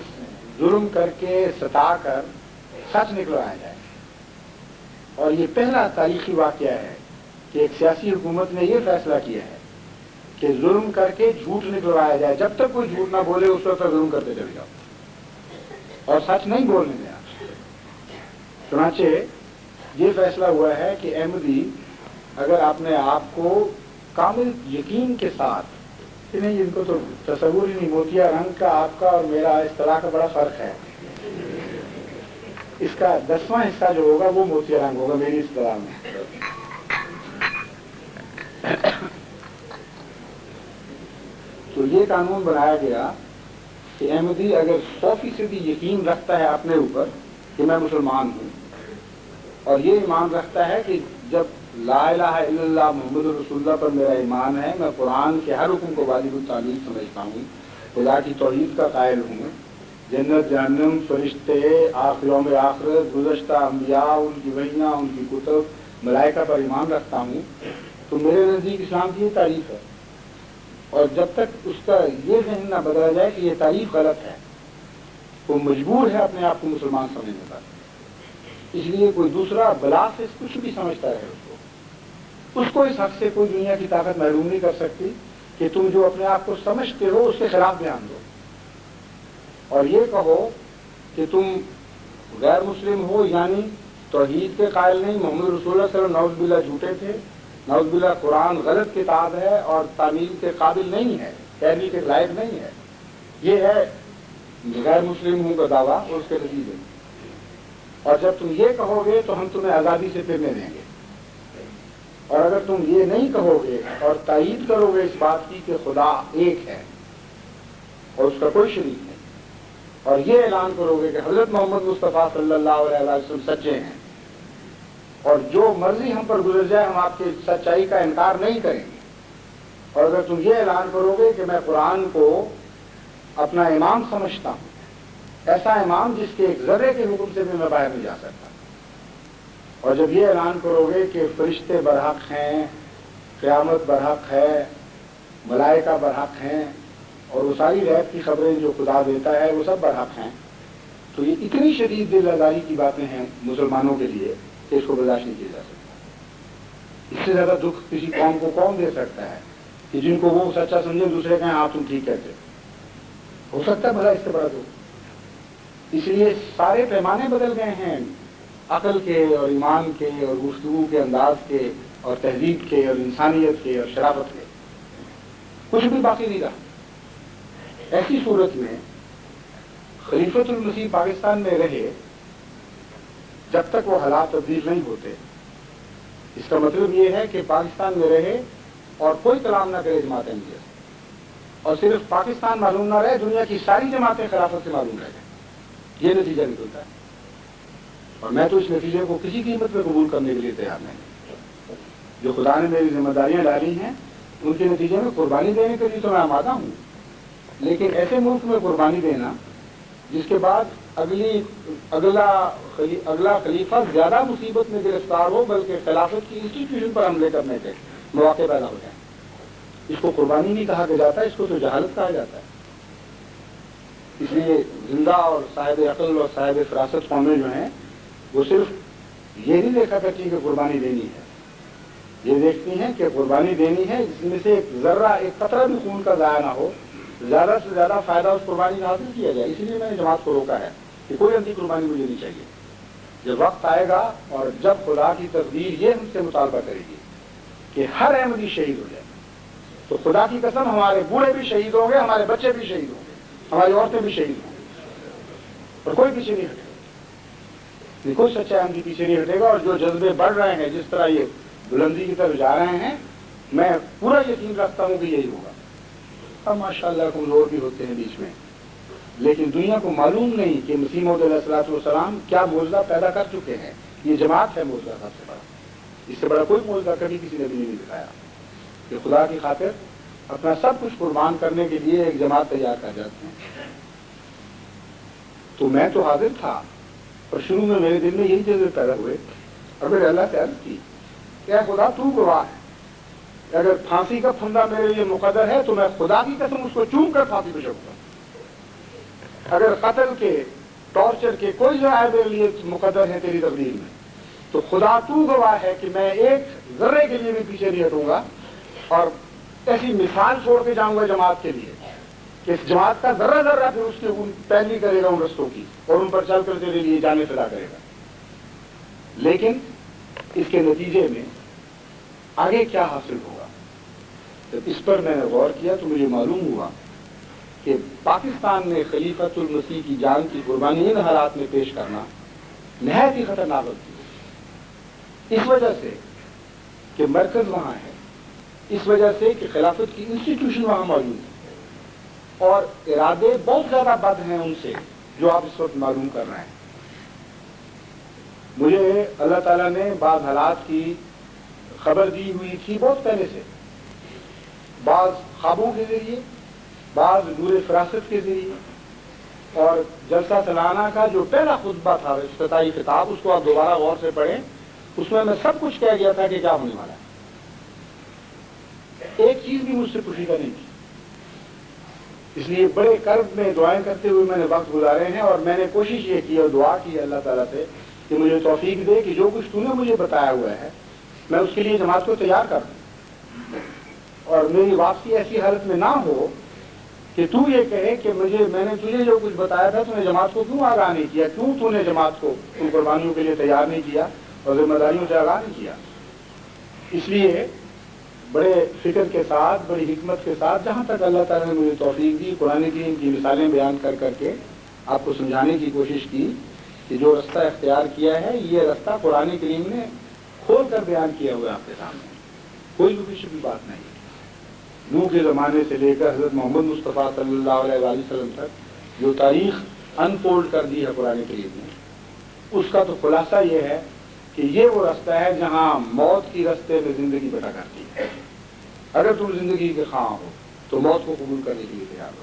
ظلم کر کے ستا کر سچ نکلوایا جائے. اور یہ پہلا تاریخی واقعہ ہے کہ ایک سیاسی حکومت نے یہ فیصلہ کیا ہے کہ ظلم کر کے جھوٹ نکلوایا جائے. جب تک کوئی جھوٹ نہ بولے اس وقت ظلم کرتے چلے جاؤ اور سچ نہیں بولنے دیا. چنانچہ یہ فیصلہ ہوا ہے کہ احمدی اگر آپ نے آپ کو کامل یقین کے ساتھ کہ نہیں، ان کو تو تصور ہی نہیں، موتیا رنگ کا آپ کا اور میرا اس طرح کا بڑا فرق ہے، اس کا 10واں حصہ جو ہوگا وہ موتیا رنگ ہوگا میری اس طرح میں. تو یہ قانون بنایا گیا کہ احمدی اگر 100% یقین رکھتا ہے اپنے اوپر کہ میں مسلمان ہوں اور یہ ایمان رکھتا ہے کہ جب لا الہ الا اللہ محمد رسول اللہ پر میرا ایمان ہے، میں قرآن کے ہر حکم کو واجب التعمیل سمجھتا ہوں، خدا کی توحید کا قائل ہوں، جنت جہنم فرشتے یوم آخرت گزشتہ انبیاء ان کی وحیاں ان کی کتب ملائکہ پر ایمان رکھتا ہوں، تو میرے نزدیک اسلام کی یہ تعریف ہے. اور جب تک اس کا یہ ذہن نہ بدلا جائے کہ یہ تعریف غلط ہے، وہ مجبور ہے اپنے آپ کو مسلمان سمجھنے پر. اس لیے کوئی دوسرا بلا سے کچھ بھی سمجھتا ہے اس کو اس حق سے کوئی دنیا کی طاقت محروم نہیں کر سکتی کہ تم جو اپنے آپ کو سمجھتے ہو اس کے خلاف بیان دو اور یہ کہو کہ تم غیر مسلم ہو، یعنی توحید کے قائل نہیں، محمد رسول اللہ صلی اللہ علیہ وسلم نعوذ باللہ جھوٹے تھے، نعوذ باللہ قرآن غلط کتاب ہے اور تعمیل کے قابل نہیں ہے، پیروی کے لائق نہیں ہے. یہ ہے غیر مسلم ہوں کا دعویٰ اور اس کے نتیجے. اور جب تم یہ کہو گے تو ہم تمہیں آزادی سے پھرنے دیں گے. اور اگر تم یہ نہیں کہو گے اور تائید کرو گے اس بات کی کہ خدا ایک ہے اور اس کا کوئی شریک نہیں، اور یہ اعلان کرو گے کہ حضرت محمد مصطفیٰ صلی اللہ علیہ وسلم سچے ہیں اور جو مرضی ہم پر گزر جائے ہم آپ کی سچائی کا انکار نہیں کریں گے، اور اگر تم یہ اعلان کرو گے کہ میں قرآن کو اپنا امام سمجھتا ہوں، ایسا امام جس کے ایک ذرے کے حکم سے بھی میں باہر نہیں جا سکتا، اور جب یہ اعلان کرو گے کہ فرشتے برحق ہیں، قیامت برحق ہے، ملائکہ برحق ہیں اور وہ ساری غیب کی خبریں جو خدا دیتا ہے وہ سب برحق ہیں، تو یہ اتنی شدید دل آزاری کی باتیں ہیں مسلمانوں کے لیے کہ اس کو برداشت نہیں کیا جا سکتا. اس سے زیادہ دکھ کسی قوم کو کون دے سکتا ہے کہ جن کو وہ سچا سمجھے دوسرے کہیں آپ تم ٹھیک کہتے ہو سکتا ہے بھلا اس سے بڑا دکھ؟ اس لیے سارے پیمانے بدل گئے ہیں، عقل کے اور ایمان کے اور گفتگو کے انداز کے اور تہذیب کے اور انسانیت کے اور شرافت کے، کچھ بھی باقی نہیں رہا۔ ایسی صورت میں خلیفۃ المسیح پاکستان میں رہے جب تک وہ حالات تبدیل نہیں ہوتے، اس کا مطلب یہ ہے کہ پاکستان میں رہے اور کوئی کلام نہ کرے جماعت احمدیہ سے، اور صرف پاکستان معلوم نہ رہے، دنیا کی ساری جماعتیں خلافت سے معلوم رہ جائیں، یہ نتیجہ نکلتا ہے۔ اور میں تو اس نتیجے کو کسی قیمت پہ قبول کرنے کے لیے تیار نہیں۔ جو خدا نے میری ذمہ داریاں ڈالی ہیں ان کے نتیجے میں قربانی دینے کے لیے تو میں آمادہ ہوں، لیکن ایسے ملک میں قربانی دینا جس کے بعد اگلا خلیفہ زیادہ مصیبت میں گرفتار ہو بلکہ خلافت کی انسٹیٹیوشن پر حملے کرنے کے مواقع پیدا ہو جائیں، اس کو قربانی نہیں کہا جاتا، اس کو تو جہالت کہا جاتا ہے۔ اس لیے زندہ اور صاحب عقل اور صاحب فراست قومیں جو ہیں وہ صرف یہ نہیں دیکھا کرتی کہ قربانی دینی ہے، یہ دیکھتی ہیں کہ قربانی دینی ہے جس میں سے ایک ذرہ ایک قطرہ بھی خون کا ضائع نہ ہو، زیادہ سے زیادہ فائدہ اس قربانی کا حاصل کیا جائے۔ اسی لیے میں نے جماعت کو روکا ہے کہ کوئی اندھی قربانی مجھے نہیں چاہیے۔ جب وقت آئے گا اور جب خدا کی تقدیر یہ ہم سے مطالبہ کرے گی کہ ہر احمدی شہید ہو جائے تو خدا کی قسم ہمارے بوڑھے بھی شہید ہوں گے، ہمارے بچے بھی شہید ہوں گے، ہماری عورتیں بھی شہید ہوں گی، اور کوئی پیچھے نہیں ہٹے گا، کوئی سچا احمدی پیچھے نہیں ہٹے گا۔ اور جو جذبے بڑھ رہے ہیں، جس طرح یہ بلندی کی طرف جا رہے ہیں، میں پورا یقین رکھتا ہوں کہ یہی ہوگا۔ اب ماشاءاللہ کمزور بھی ہوتے ہیں بیچ میں، لیکن دنیا کو معلوم نہیں کہ مسیح موعود علیہ الصلوۃ والسلام کیا معجزہ پیدا کر چکے ہیں۔ یہ جماعت ہے معجزہ سب سے بڑا، اس سے بڑا کوئی معجزہ کبھی کسی نے بھی نہیں دکھایا کہ خدا کی خاطر اپنا سب کچھ قربان کرنے کے لیے ایک جماعت تیار کر جاتے ہیں۔ تو میں تو حاضر تھا اور شروع میں میرے دل میں یہی جذبے پیدا ہوئے اور میں نے اللہ سے عرض کی کہ اے خدا تو گواہ ہے، اگر پھانسی کا پھندا میرے لیے مقدر ہے تو میں خدا کی قسم اس کو چوم کر پھانسی پہ چڑھوں گا۔ اگر قتل کے ٹارچر کے کوئی ذرائع میرے لیے مقدر ہے تیری تقدیر میں تو خدا تو گواہ ہے کہ میں ایک ذرے کے لیے بھی پیچھے نہیں ہٹوں گا، اور ایسی مثال چھوڑ کے جاؤں گا جماعت کے لیے کہ اس جماعت کا ذرہ ذرہ پھر اس کی پیروی کرے گا ان رستوں کی اور ان پر چل کر تیرے لیے جانے فدا کرے گا۔ لیکن اس کے نتیجے میں آگے کیا حاصل ہوگا؟ جب اس پر میں نے غور کیا تو مجھے معلوم ہوا کہ پاکستان میں خلیفۃ المسیح کی جان کی قربانی ان حالات میں پیش کرنا نہایت ہی خطرناک ہوتی ہے، اس وجہ سے کہ مرکز وہاں ہے، اس وجہ سے کہ خلافت کی انسٹیٹیوشن وہاں موجود ہے، اور ارادے بہت زیادہ بد ہیں ان سے جو آپ اس وقت معلوم کر رہے ہیں۔ مجھے اللہ تعالیٰ نے بعض حالات کی خبر دی ہوئی تھی بہت پہلے سے، بعض خوابوں کے ذریعے، بعض نور فراست کے ذریعے، اور جلسہ سالانہ کا جو پہلا خطبہ تھا افتتاحی خطاب، اس کو آپ دوبارہ غور سے پڑھیں، اس میں سب کچھ کہہ گیا تھا کہ کیا ہونے والا ہے۔ ایک چیز بھی مجھ سے پوشیدہ نہیں تھی، اس لیے بڑے کرب میں دعائیں کرتے ہوئے میں نے وقت گزارے ہیں، اور میں نے کوشش یہ کی اور دعا کی اللہ تعالیٰ سے کہ مجھے توفیق دے کہ جو کچھ تو نے مجھے بتایا ہوا ہے میں اس کے لیے جماعت کو تیار کر دوں، اور میری واپسی ایسی حالت میں نہ ہو کہ تو یہ کہے کہ میں نے تجھے جو کچھ بتایا تھا تو نے جماعت کو کیوں آگاہ نہیں کیا، کیوں تو نے جماعت کو ان قربانیوں کے لیے تیار نہیں کیا اور ذمہ داریوں سے آگاہ نہیں کیا۔ اس لیے بڑے فکر کے ساتھ، بڑی حکمت کے ساتھ، جہاں تک اللہ تعالیٰ نے مجھے توفیق دی، قرآن کریم کی مثالیں بیان کر کر کے آپ کو سمجھانے کی کوشش کی کہ جو رستہ اختیار کیا ہے یہ رستہ قرآن کریم نے کھول کر بیان کیا ہوا ہے آپ کے سامنے، کوئی بھی بات نہیں۔ نوح کے زمانے سے لے کر حضرت محمد مصطفیٰ صلی اللہ علیہ وآلہ وسلم تک جو تاریخ انفولڈ کر دی ہے قرآن کریم نے، اس کا تو خلاصہ یہ ہے کہ یہ وہ رستہ ہے جہاں موت کی رستے میں زندگی بٹا کرتی ہے۔ اگر تم زندگی کے خواہاں ہو تو موت کو قبول کرنے کے لیے تیار ہو۔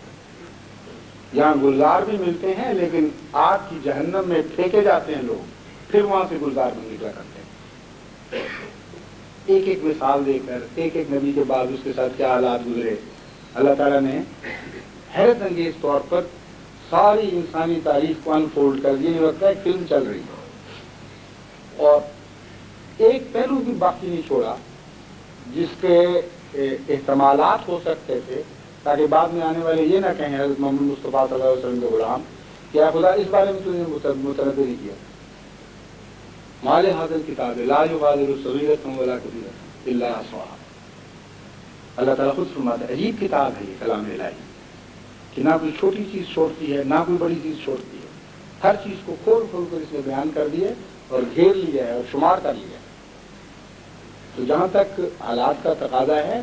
یہاں گلزار بھی ملتے ہیں لیکن آگ کی جہنم میں پھینکے جاتے ہیں لوگ، پھر وہاں سے گلزار میں نکلا کرتے ہیں۔ ایک ایک مثال دے کر ایک ایک نبی کے بعد اس کے ساتھ کیا حالات گزرے، اللہ تعالیٰ نے حیرت انگیز طور پر ساری انسانی تاریخ کو انفولڈ کر دیا، یہ لگتا ہے ایک فلم چل رہی ہے، اور ایک پہلو بھی باقی نہیں چھوڑا جس کے احتمالات ہو سکتے تھے، تاکہ بعد میں آنے والے یہ نہ کہیں حضرت محمد مصطفیٰ صلی اللہ علیہ وسلم کے غلام، کیا خدا اس بارے میں تو نے متنبہ نہیں کیا؟ مال حاضر کتاب لا یغادر صغیرۃ ولا کبیرۃ الا احصاها. اللہ تعالیٰ خود فرماتا ہے عجیب کتاب ہے یہ کلام الہی، کہ نہ کوئی چھوٹی چیز چھوڑتی ہے نہ کوئی بڑی چیز چھوڑتی ہے، ہر چیز کو کھول کھول کر اس نے بیان کر دیے اور گھیر لیا ہے اور شمار کر لیا ہے. تو جہاں تک حالات کا تقاضا ہے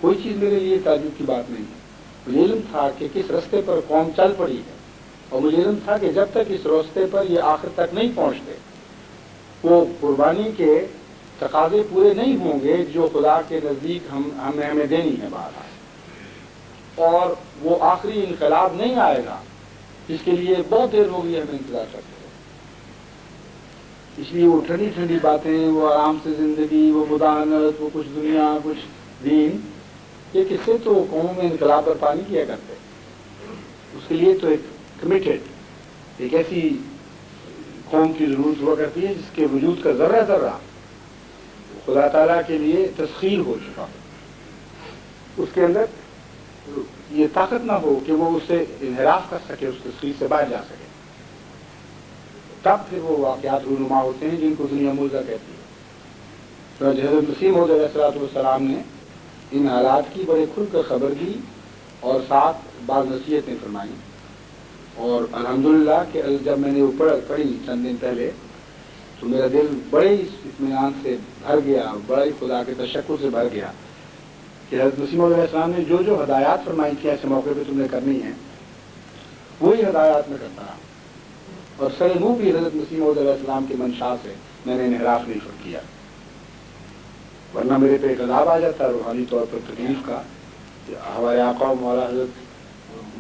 کوئی چیز میرے لیے تعجب کی بات نہیں ہے. مجھے علم تھا کہ کس رستے پر قوم چل پڑی ہے، اور مجھے علم تھا کہ جب تک اس راستے پر یہ آخر تک نہیں پہنچتے وہ قربانی کے تقاضے پورے نہیں ہوں گے جو خدا کے نزدیک ہمیں دینی ہے بات، اور وہ آخری انقلاب نہیں آئے گا جس کے لیے بہت دیر ہو گئی ہمیں انتظار کرتے ہیں. اس لیے وہ ٹھنڈی ٹھنڈی باتیں، وہ آرام سے زندگی، وہ مداحنت، وہ کچھ دنیا کچھ دین، یہ قصے تو قوموں میں انقلاب برپا نہیں کیا کرتے. اس کے لیے تو ایک کمیٹڈ ایک ایسی قوم کی ضرورت ہوا کرتی ہے جس کے وجود کا ذرہ ذرہ خدا تعالیٰ کے لیے تسخیر ہو چکا ہو، اس کے اندر یہ طاقت نہ ہو کہ وہ اس سے انحراف کر سکے، اس تسخیر سے باہر جا سکے. تب پھر وہ واقعات رونما ہوتے ہیں جن کو دنیا موضوع کہتی ہے. تو حضرت مسیح موعود علیہ السلام نے ان حالات کی بڑے کھل کر خبر دی اور ساتھ بعض نصیحتیں فرمائیں. اور الحمدللہ کہ جب میں نے وہ پڑھی چند دن پہلے تو میرا دل بڑے ہی اطمینان سے بھر گیا، بڑا ہی خدا کے تشکر سے بھر گیا کہ حضرت مسیح موعود علیہ السلام نے جو جو ہدایات فرمائی تھی ایسے موقع پہ تم نے کرنی ہے وہی ہدایات میں کرتا رہا، اور سر منہ بھی حضرت مسیح موعود علیہ السلام کی منشا سے میں نے انحراف نہیں کیا، ورنہ میرے پہ ایک عذاب آ جاتا روحانی طور پر تکلیف کا. ہمارے آقا و مولا حضرت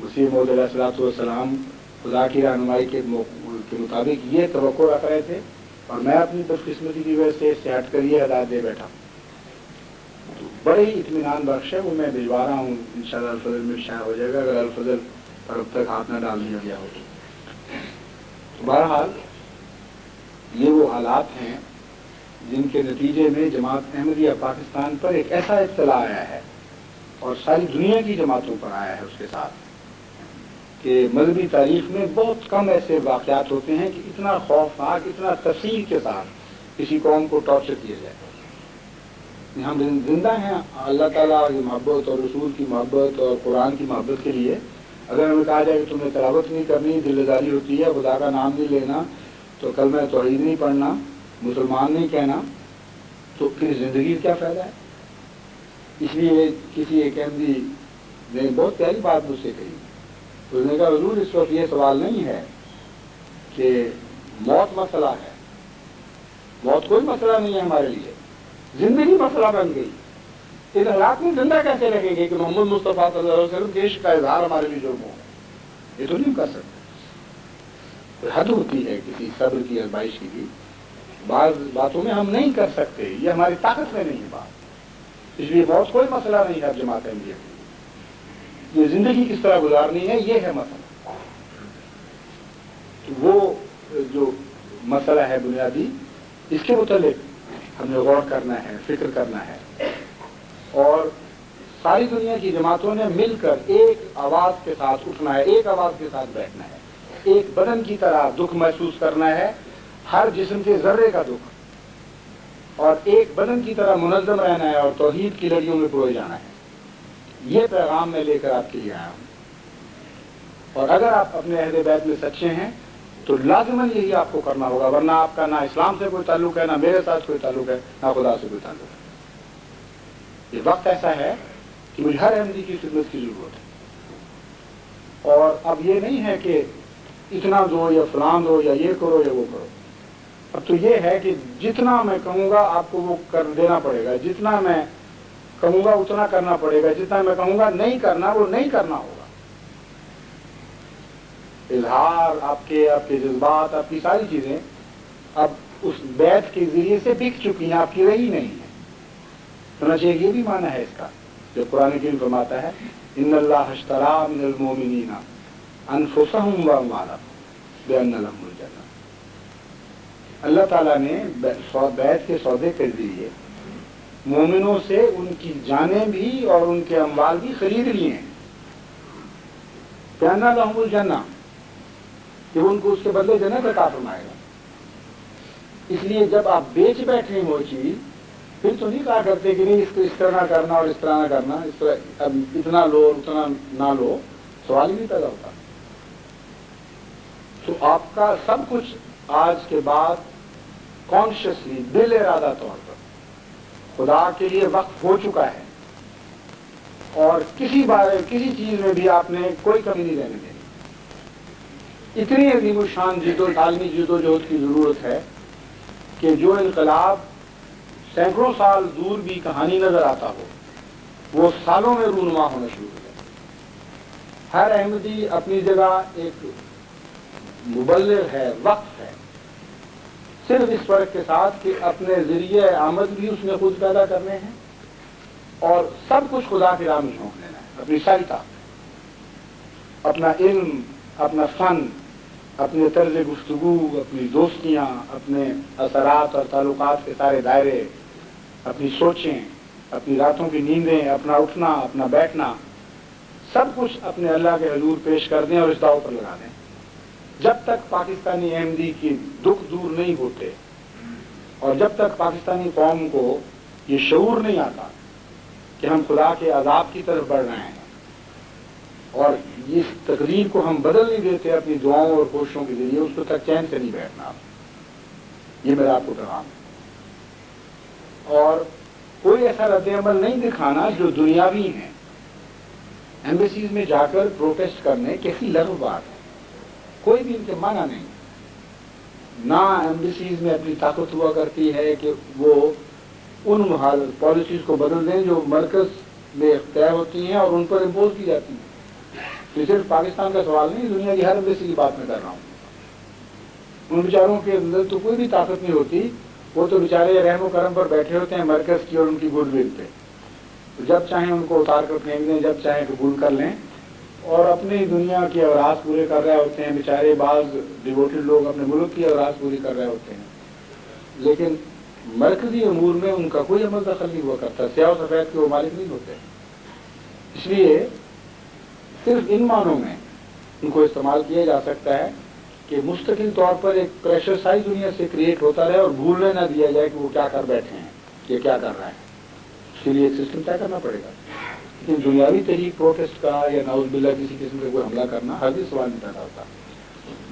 مسیح موعود علیہ السلام خدا کی رہنمائی کے مطابق یہ توقع رکھ رہے تھے، اور میں اپنی بدقسمتی کی وجہ سے اس سے ہٹ کر یہ ہدایت دے بیٹھا. بڑے ہی اطمینان بخش ہے، وہ میں بھجوا رہا ہوں، انشاءاللہ الفضل میں شائع ہو جائے گا اگر الفضل پر اب تک ہاتھ نہ ڈال دیا گیا ہو. بہرحال یہ وہ حالات ہیں جن کے نتیجے میں جماعت احمدیہ پاکستان پر ایک ایسا اطلاع آیا ہے اور ساری دنیا کی جماعتوں پر آیا ہے اس کے ساتھ، کہ مذہبی تاریخ میں بہت کم ایسے واقعات ہوتے ہیں کہ اتنا خوفناک، اتنا تفصیل کے ساتھ کسی قوم کو ٹارچر کیا جائے. ہم زندہ ہیں اللہ تعالیٰ کی محبت اور رسول کی محبت اور قرآن کی محبت کے لیے. اگر ہمیں کہا جائے کہ تمہیں تلاوت نہیں کرنی، دلداری ہوتی ہے، خدا کا نام نہیں لینا، تو کلمہ توحید نہیں پڑھنا، مسلمان نہیں کہنا، تو پھر زندگی کا کیا فائدہ ہے؟ اس لیے کسی ایک احمدی نے بہت پیاری بات مجھ سے کہی. اس نے کہا حضور اس وقت یہ سوال نہیں ہے کہ موت مسئلہ ہے، موت کوئی مسئلہ نہیں ہے ہمارے لیے، زندگی مسئلہ بن گئی. ان حالات میں زندہ کیسے رہیں گے کہ محمد مصطفیٰ صلی اللہ علیہ وسلم کے عشق کا اظہار ہمارے لیے جرم ہو؟ یہ تو نہیں کر سکتے. حد ہوتی ہے کسی صبر کی، آزمائش کی. بعض باتوں میں ہم نہیں کر سکتے، یہ ہماری طاقت میں نہیں ہے بات. اس لیے موت کوئی مسئلہ نہیں ہے جماعت احمدیہ کے لیے. یہ زندگی کس طرح گزارنی ہے یہ ہے مسئلہ. وہ جو مسئلہ ہے بنیادی، اس کے متعلق ہم نے غور کرنا ہے، فکر کرنا ہے. اور ساری دنیا کی جماعتوں نے مل کر ایک آواز کے ساتھ اٹھنا ہے، ایک آواز کے ساتھ بیٹھنا ہے، ایک بدن کی طرح دکھ محسوس کرنا ہے، ہر جسم کے ذرے کا دکھ، اور ایک بدن کی طرح منظم رہنا ہے اور توحید کی لڑیوں میں پروئے جانا ہے. یہ پیغام میں لے کر آپ کے لیے آیا ہوں. اور اگر آپ اپنے اہل بیت میں سچے ہیں تو لازماً یہی آپ کو کرنا ہوگا، ورنہ آپ کا نہ اسلام سے کوئی تعلق ہے، نہ میرے ساتھ کوئی تعلق ہے، نہ خدا سے کوئی تعلق ہے. یہ وقت ایسا ہے کہ مجھے ہر احمدی کی خدمت کی ضرورت ہے. اور اب یہ نہیں ہے کہ اتنا دو یا فلان دو یا یہ کرو یا وہ کرو. اب تو یہ ہے کہ جتنا میں کہوں گا آپ کو وہ کر دینا پڑے گا، جتنا میں کہوں گا اتنا کرنا پڑے گا، جتنا میں کہوں گا نہیں کرنا وہ نہیں کرنا ہوگا. اظہار آپ کے جذبات، آپ کی ساری چیزیں اب اس بیعت کے ذریعے سے بک چکی ہیں، آپ کی رہی نہیں ہے. چنانچہ یہ بھی معنی ہے اس کا جو قرآن کریم فرماتا ہے ان اللہ اشتری من المؤمنین انفسهم واموالهم بان لهم الجنہ. اللہ تعالیٰ نے بیعت کے سودے کے ذریعے مومنوں سے ان کی جانیں بھی اور ان کے اموال بھی خرید لیے ہیں. جانا لہم الجنہ کہ ان کو اس کے بدلے جنت عطا فرمائے گا. اس لیے جب آپ بیچ بیٹھے وہ چیز پھر تو نہیں کہا کرتے کہ نہیں اس کو اس طرح نہ کرنا اور اس طرح نہ کرنا, اس طرح اب اتنا لو اور اتنا نہ لو, سوال ہی نہیں پیدا ہوتا. تو آپ کا سب کچھ آج کے بعد کانشیسلی دل ارادہ طور پر خدا کے لیے وقف ہو چکا ہے, اور کسی چیز میں بھی آپ نے کوئی کمی نہیں رہنے دینی. اتنی عظیم الشان عالمی جد و جہد کی ضرورت ہے کہ جو انقلاب سینکڑوں سال دور بھی کہانی نظر آتا ہو وہ سالوں میں رونما ہونا شروع ہو جائے. ہر احمدی اپنی جگہ ایک مبلغ ہے, وقف ہے, صرف اس فرق کے ساتھ کہ اپنے ذریعے آمد بھی اس نے خود پیدا کرنے ہیں اور سب کچھ خدا کی راہ میں جھونک لینا ہے. اپنی ساری طاقت, اپنا علم, اپنا فن, اپنے طرز گفتگو, اپنی دوستیاں, اپنے اثرات اور تعلقات کے سارے دائرے, اپنی سوچیں, اپنی راتوں کی نیندیں, اپنا اٹھنا, اپنا بیٹھنا, سب کچھ اپنے اللہ کے حضور پیش کر دیں اور اس داؤ پر لگا دیں. جب تک پاکستانی احمدی کی دکھ دور نہیں ہوتے اور جب تک پاکستانی قوم کو یہ شعور نہیں آتا کہ ہم خدا کے عذاب کی طرف بڑھ رہے ہیں اور اس تقریر کو ہم بدل نہیں دیتے اپنی دعاؤں اور کوششوں کے ذریعے, اس کو تک چین سے نہیں بیٹھنا. یہ میرا آپ کو پیغام ہے. اور کوئی ایسا رد عمل نہیں دکھانا جو دنیاوی ہیں. ایمبیسیز میں جا کر پروٹیسٹ کرنے کیسی لغو بات ہے, کوئی بھی ان کے معنی نہیں. نہ ایمبیسیز میں اپنی طاقت ہوا کرتی ہے کہ وہ ان پالیسیز کو بدل دیں جو مرکز میں طے ہوتی ہیں اور ان پر امپوز کی جاتی ہیں. یہ صرف پاکستان کا سوال نہیں, دنیا کی ہر ایمبیسی کی بات میں کر رہا ہوں. ان بیچاروں کے اندر تو کوئی بھی طاقت نہیں ہوتی, وہ تو بیچارے رحم و کرم پر بیٹھے ہوتے ہیں مرکز کی اور ان کی گڈ ول پہ. جب چاہیں ان کو اتار کر پھینک دیں, جب چاہیں قبول کر لیں, اور اپنی دنیا کے اغراض پورے کر رہے ہوتے ہیں. بیچارے بعض ڈیووٹڈ لوگ اپنے ملک کی اغراض پوری کر رہے ہوتے ہیں, لیکن مرکزی امور میں ان کا کوئی عمل دخل نہیں ہوا کرتا. سیاہ و سفید کے وہ مالک نہیں ہوتے. اس لیے صرف ان معنوں میں ان کو استعمال کیا جا سکتا ہے کہ مستقل طور پر ایک پریشر سائز دنیا سے کریٹ ہوتا رہے اور بھولنے نہ دیا جائے کہ وہ کیا کر بیٹھے ہیں, یہ کیا کر رہا ہے. اس کے لیے ایک سسٹم طے کرنا پڑے گا. لیکن دنیاوی طریق پروٹیسٹ کا یا نعوذ باللہ کسی قسم کا کوئی حملہ کرنا ہرگز سوال نہیں پیدا ہوتا,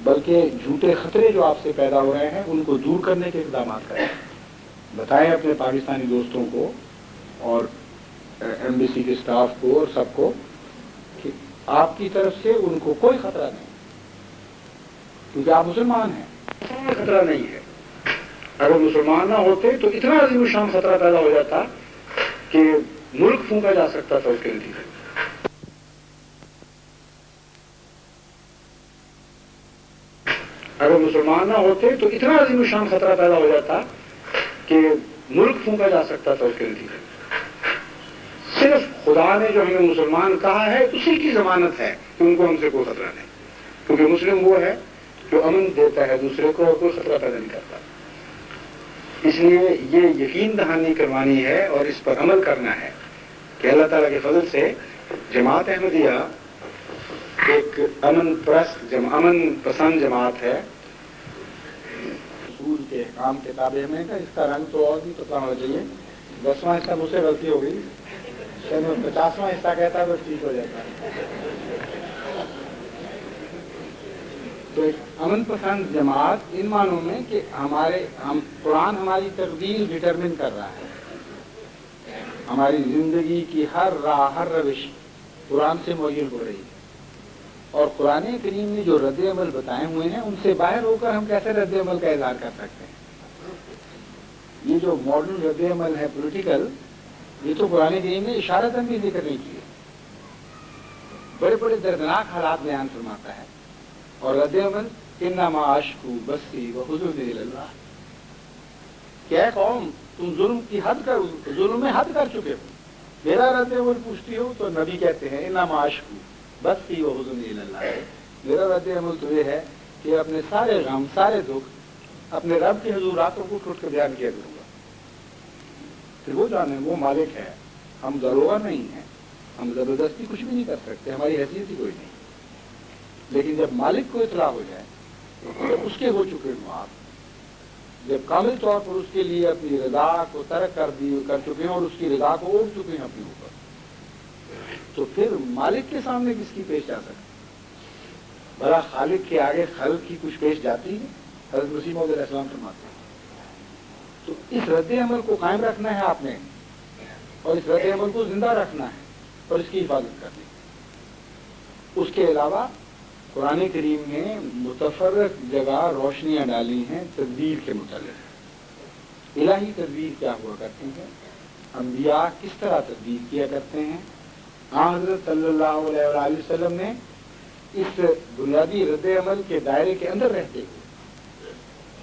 بلکہ جھوٹے خطرے جو آپ سے پیدا ہو رہے ہیں ان کو دور کرنے کے اقدامات کریں. بتائیں اپنے پاکستانی دوستوں کو اور ایمبیسی کے اسٹاف کو اور سب کو کہ آپ کی طرف سے ان کو کوئی خطرہ نہیں, کیونکہ آپ مسلمان ہیں. کوئی خطرہ نہیں ہے. اگر مسلمان نہ ہوتے تو اتنا عظیم الشان خطرہ پیدا ہو جاتا کہ ملک پھونکا جا سکتا تھا اس کے نتیجے. اگر مسلمان نہ ہوتے تو اتنا عظیم الشان خطرہ پیدا ہو جاتا کہ ملک پھونکا جا سکتا تھا اس کے نتیجے. صرف خدا نے جو ہمیں مسلمان کہا ہے اسی کی ضمانت ہے کہ ان کو ہم سے کوئی خطرہ نہیں, کیونکہ مسلم وہ ہے جو امن دیتا ہے دوسرے کو اور کوئی خطرہ پیدا نہیں کرتا. اس لیے یہ یقین دہانی کروانی ہے اور اس پر عمل کرنا ہے کہ اللہ تعالیٰ کے فضل سے جماعت احمدیہ ایک امن پسند جماعت ہے. اصول کے احکام کے تابع میں کا اس کا رنگ تو اور بھی پتہ ہونا چاہیے. 10واں حصہ مجھ سے غلطی ہو گئی, 50واں حصہ کہتا ہے بس ٹھیک ہو جاتا ہے. تو ایک امن پسند جماعت ان معنوں میں کہ قرآن ہماری تقدیر ڈٹرمن کر رہا ہے. ہماری زندگی کی ہر راہ, ہر روش قرآن سے معین ہو رہی ہے, اور قرآن کریم نے جو رد عمل بتائے ہوئے ہیں ان سے باہر ہو کر ہم کیسے رد عمل کا اظہار کر سکتے ہیں. یہ جو ماڈرن رد عمل ہے پولیٹیکل, یہ تو قرآن کریم نے اشارتاً بھی ذکر نہیں کیے. بڑے بڑے دردناک حالات بیان فرماتا ہے, اور رد عمل انما اشکو بسی وحزنی اللہ, کیا قوم تم ظلم میں حد کر چکے ہو, میرا رد عمل پوچھتی ہو تو نبی کہتے ہیں انما اشکو بسی وحزنی اللہ, میرا رد عمل تو یہ ہے کہ اپنے سارے غم سارے دکھ اپنے رب کے حضور راتوں کو اٹھ کے بیان کیا کروں گا. پھر وہ جانے، وہ مالک ہے، ہم داروغہ نہیں ہیں، ہم زبردستی کچھ بھی نہیں کر سکتے، ہماری حیثیت ہی کوئی نہیں. لیکن جب مالک کو اطلاع ہو جائے، جب اس کے ہو چکے ہوں آپ، جب کامل طور پر اس کے لیے اپنی رضا کو ترک کر چکے ہیں اور اس کی رضا کو اوڑھ چکے ہیں اپنے اوپر، تو پھر مالک کے سامنے کس کی پیش جا سکتی؟ بھلا خالق کے آگے خلق کی کچھ پیش جاتی ہے؟ حضرت مسیح موعود علیہ السلام فرماتے ہیں. تو اس رد عمل کو قائم رکھنا ہے آپ نے، اور اس رد عمل کو زندہ رکھنا ہے اور اس کی حفاظت کرنی ہے. اس کے علاوہ قرآن کریم نے متفرق جگہ روشنیاں ڈالی ہیں تدبیر کے متعلق. الہی تدبیر کیا ہوا کرتی ہے، انبیاء کس طرح تدبیر کیا کرتے ہیں. حضرت صلی اللہ علیہ وآلہ وسلم نے اس بنیادی رد عمل کے دائرے کے اندر رہتے ہوئے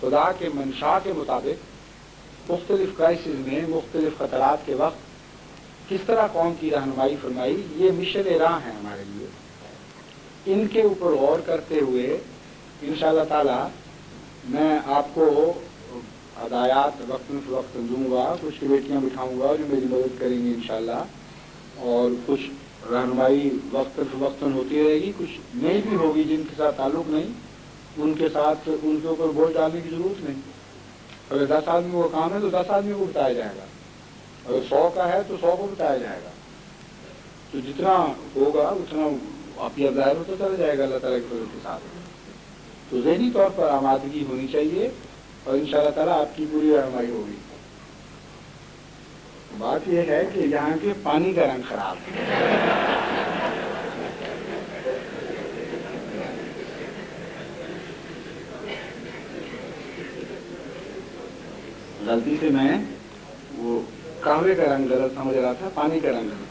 خدا کے منشاء کے مطابق مختلف کرائسز میں، مختلف خطرات کے وقت کس طرح قوم کی رہنمائی فرمائی. یہ مشن راہ ہے ہمارے لیے. ان کے اوپر غور کرتے ہوئے انشاءاللہ تعالی میں آپ کو ہدایات وقتاً فوقتاً دوں گا. کچھ کمیٹیاں بٹھاؤں گا جو میری مدد کریں گی انشاءاللہ، اور کچھ رہنمائی وقتاً فوقتاً ہوتی رہے گی. کچھ نئی بھی ہوگی جن کے ساتھ تعلق نہیں، ان کے ساتھ ان کے اوپر بوجھ ڈالنے کی ضرورت نہیں. اگر 10 آدمیوں کا کام ہے تو 10 آدمیوں کو بتایا جائے گا، اگر 100 کا ہے تو 100 کو بتایا جائے گا. تو جتنا ہوگا اتنا آپ یہ ظاہر ہوتا چلا جائے گا اللہ تعالیٰ کے فضل کے ساتھ. تو ذہنی طور پر آمادگی ہونی چاہیے اور انشاءاللہ تعالیٰ آپ کی پوری رہنمائی ہوگی. بات یہ ہے کہ یہاں کے پانی کا رنگ خراب ہے. غلطی سے میں وہ قہوے کا رنگ غلط سمجھ رہا تھا، پانی کا رنگ غلط.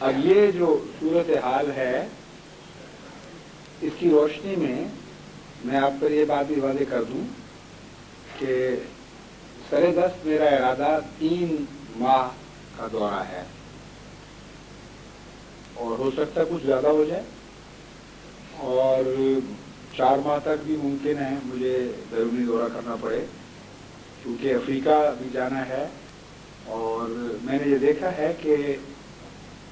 اب یہ جو صورتحال ہے اس کی روشنی میں آپ پر یہ بات بھی واضح کر دوں کہ سر دست میرا ارادہ 3 ماہ کا دورہ ہے، اور ہو سکتا ہے کچھ زیادہ ہو جائے، اور 4 ماہ تک بھی ممکن ہے مجھے بیرونی دورہ کرنا پڑے، کیونکہ افریقہ بھی جانا ہے. اور میں نے یہ دیکھا ہے کہ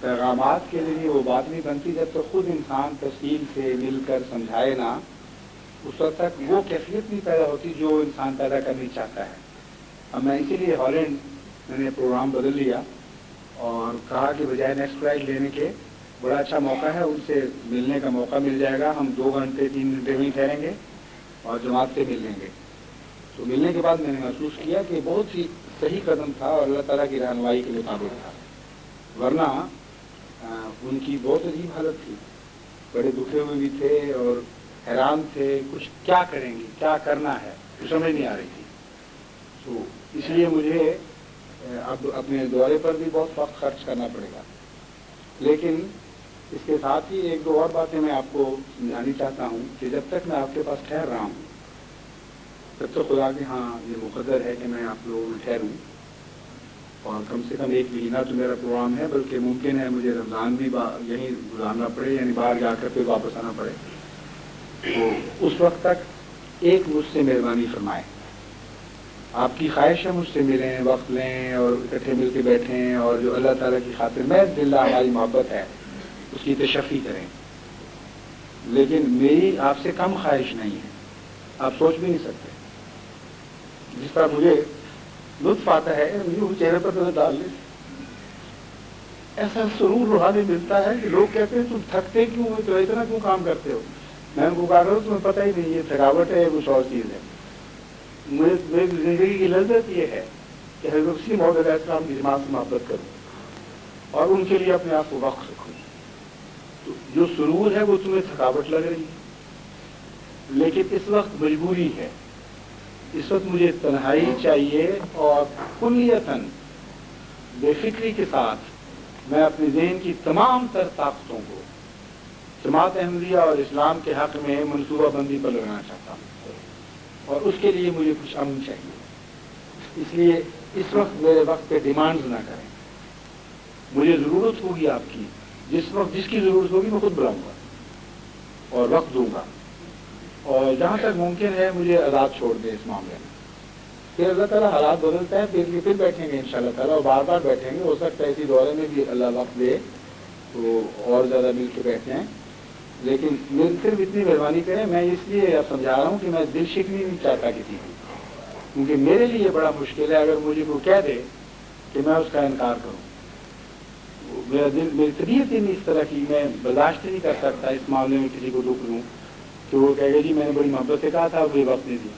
پیغامات کے لیے وہ بات نہیں بنتی جب تک خود انسان تفصیل سے مل کر سمجھائے نا، اس وقت تک وہ کیفیت نہیں پیدا ہوتی جو انسان پیدا کرنا چاہتا ہے. اب میں اسی لیے ہالینڈ میں نے پروگرام بدل لیا اور کہا کہ بجائے نیکسٹ فلائٹ لینے کے بڑا اچھا موقع ہے، ان سے ملنے کا موقع مل جائے گا. ہم 2 گھنٹے 3 گھنٹے میں ٹھہریں گے اور جماعت سے مل لیں گے. تو ملنے کے بعد میں نے محسوس کیا کہ بہت ہی صحیح قدم تھا اور اللہ تعالیٰ کی رہنمائی کے مطابق تھا. ورنہ ان کی بہت عجیب حالت تھی، بڑے دکھے ہوئے بھی تھے اور حیران تھے، کچھ کیا کریں گے، کیا کرنا ہے، کچھ سمجھ نہیں آ رہی تھی. تو اس لیے مجھے اب اپنے دورے پر بھی بہت وقت خرچ کرنا پڑے گا. لیکن اس کے ساتھ ہی 1-2 اور باتیں میں آپ کو سمجھانی چاہتا ہوں کہ جب تک میں آپ کے پاس ٹھہر رہا ہوں تب تک خدا کے ہاں یہ مقدر ہے کہ میں آپ لوگوں میں ٹھہروں، اور کم سے کم 1 مہینہ تو میرا پروگرام ہے، بلکہ ممکن ہے مجھے رمضان بھی یہیں گزارنا پڑے، یعنی باہر جا کر پھر واپس آنا پڑے. تو اس وقت تک ایک مجھ سے مہربانی فرمائیں. آپ کی خواہش ہے مجھ سے ملیں، وقت لیں اور اکٹھے مل کے بیٹھیں، اور جو اللہ تعالیٰ کی خاطر میں دل ہماری محبت ہے اس کی تشفی کریں. لیکن میری آپ سے کم خواہش نہیں ہے، آپ سوچ بھی نہیں سکتے. جس طرح مجھے لطف آتا ہے مجھے چہرے پر نظر ڈال لیں، ایسا سرور روحانی ملتا ہے کہ لوگ کہتے ہیں تم تھکتے کیوں ہو، تو اتنا کیوں کام کرتے ہو. میں ان کو کہا کروں تمہیں پتہ ہی نہیں، یہ تھکاوٹ ہے، کچھ اور چیز ہے. میری زندگی کی لذت یہ ہے کہ حضرت مسیح موعود علیہ السلام کی جماعت سے محبت کروں اور ان کے لیے اپنے آپ کو وقف رکھوں. تو جو سرور ہے وہ تمہیں تھکاوٹ لگ رہی ہے، لیکن اس وقت مجبوری ہے. اس وقت مجھے تنہائی چاہیے اور کلیتاً بے فکری کے ساتھ میں اپنے ذہن کی تمام تر طاقتوں کو جماعت احمدیہ اور اسلام کے حق میں منصوبہ بندی پر لگانا چاہتا ہوں، اور اس کے لیے مجھے کچھ امن چاہیے. اس لیے اس وقت میرے وقت پہ ڈیمانڈز نہ کریں. مجھے ضرورت ہوگی آپ کی، جس وقت جس کی ضرورت ہوگی میں خود بلاؤں گا اور وقت دوں گا. اور جہاں تک ممکن ہے مجھے آزاد چھوڑ دیں اس معاملے میں. پھر اللہ تعالیٰ حالات بدلتا ہے، پھر بیٹھیں گے انشاءاللہ تعالیٰ، اور بار بار بیٹھیں گے. ہو سکتا ہے اسی دورے میں بھی اللہ وقت دے تو اور زیادہ مل کے بیٹھے ہیں. لیکن صرف اتنی مہربانی کریں، میں اس لیے اب سمجھا رہا ہوں کہ میں دل شکنی نہیں چاہتا کسی کی، کیونکہ میرے لیے یہ بڑا مشکل ہے اگر مجھے کوئی کہہ دے کہ میں اس کا انکار کروں. میرا دل، میری طبیعت ہی نہیں اس طرح کی، میں برداشت نہیں کر سکتا اس معاملے میں کسی کو دکھ دوں کہ وہ کہے گا جی میں نے بڑی محبت سے کہا تھا اور مجھے وقت نہیں دیا.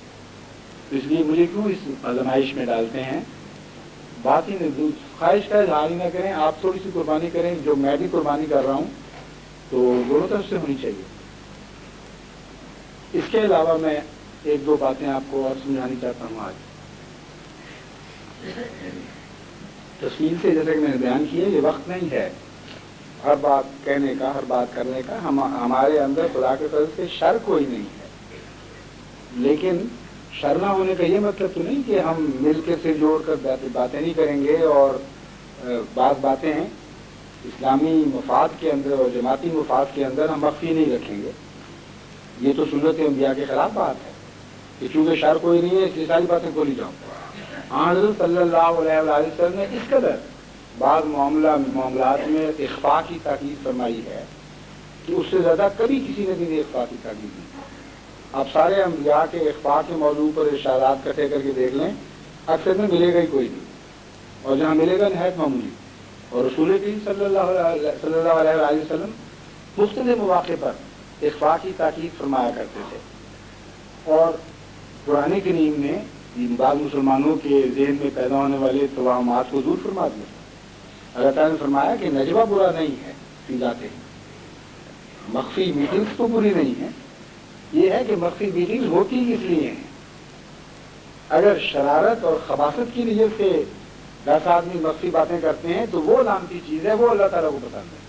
اس لیے مجھے کیوں اس آزمائش میں ڈالتے ہیں؟ بات ہی نہیں، خواہش کا اظہار ہی نہ کریں. آپ تھوڑی سی قربانی کریں جو میں بھی قربانی کر رہا ہوں، تو دونوں طرف سے ہونی چاہیے. اس کے علاوہ میں ایک دو باتیں آپ کو اور سمجھانی چاہتا ہوں آج تفصیل سے. جیسا کہ میں نے بیان کیا، یہ وقت نہیں ہے ہر بات کہنے کا، ہر بات کرنے کا. ہمارے اندر خدا کے فضل سے شر کوئی نہیں ہے، لیکن شر نہ ہونے کا یہ مطلب تو نہیں کہ ہم مل کے سر جوڑ کر باتیں نہیں کریں گے. اور بعض باتیں اسلامی مفاد کے اندر اور جماعتی مفاد کے اندر ہم مخفی نہیں رکھیں گے. یہ تو سنت انبیاء کے خلاف بات ہے کہ چونکہ شر کوئی نہیں ہے اس لیے ساری باتیں کھولی جاؤں. حضرت صلی اللہ علیہ وسلم نے اس قدر بعض معاملات میں اخفاء کی تاکید فرمائی ہے کہ اس سے زیادہ کبھی کسی نے بھی اخفاء کی تاکید نہیں. آپ سارے انبیاء کے اخفاء کے موضوع پر ارشادات اکٹھے کر کے دیکھ لیں، اکثر میں ملے گا ہی کوئی نہیں، اور جہاں ملے گا نہایت معمولی. اور رسول کریم صلی اللہ علیہ وسلم مختلف مواقع پر اخفاء کی تاکید فرمایا کرتے تھے. اور قرآن کریم نے بعض مسلمانوں کے ذہن میں پیدا ہونے والے توہمات کو دور فرما دیا. اللہ تعالیٰ نے فرمایا کہ نجوہ برا نہیں ہے فی ذاتہ، مخفی میٹنگز تو بری نہیں ہے. یہ ہے کہ مخفی میٹنگز ہوتی کس لیے ہیں؟ اگر شرارت اور خباثت کی نیت سے 10 آدمی مخفی باتیں کرتے ہیں تو وہ لعنتی چیز ہے، وہ اللہ تعالیٰ کو پسند ہے.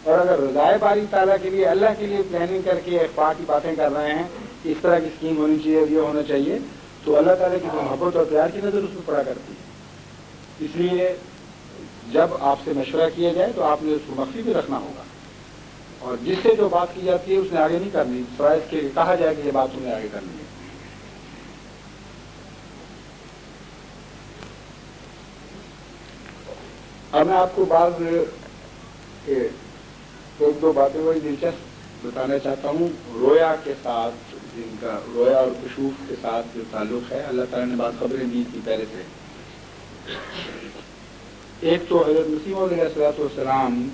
اور اگر رضائے باری تعالیٰ کے لیے، اللہ کے لیے پلاننگ کر کے اخفاء کی باتیں کر رہے ہیں کہ اس طرح کی اسکیم ہونی چاہیے، یہ ہونا چاہیے، تو اللہ تعالیٰ کی جو محبت اور پیار کی نظر اس میں پڑا کرتی ہے. اس لیے جب آپ سے مشورہ کیا جائے تو آپ نے اس کو مخفی بھی رکھنا ہوگا، اور جس سے جو بات کی جاتی ہے اس نے آگے نہیں کرنی، سوائے اس کے کہا جائے کہ یہ بات تم نے آگے کرنی ہے. اب میں آپ کو بعض ایک دو باتیں بڑی دلچسپ بتانا چاہتا ہوں رویا کے ساتھ، جن کا رویا اور کشوف کے ساتھ جو تعلق ہے. اللہ تعالیٰ نے بعض خبریں دی تھی پہلے سے. ایک تو حضرت مسیح علیہ السلام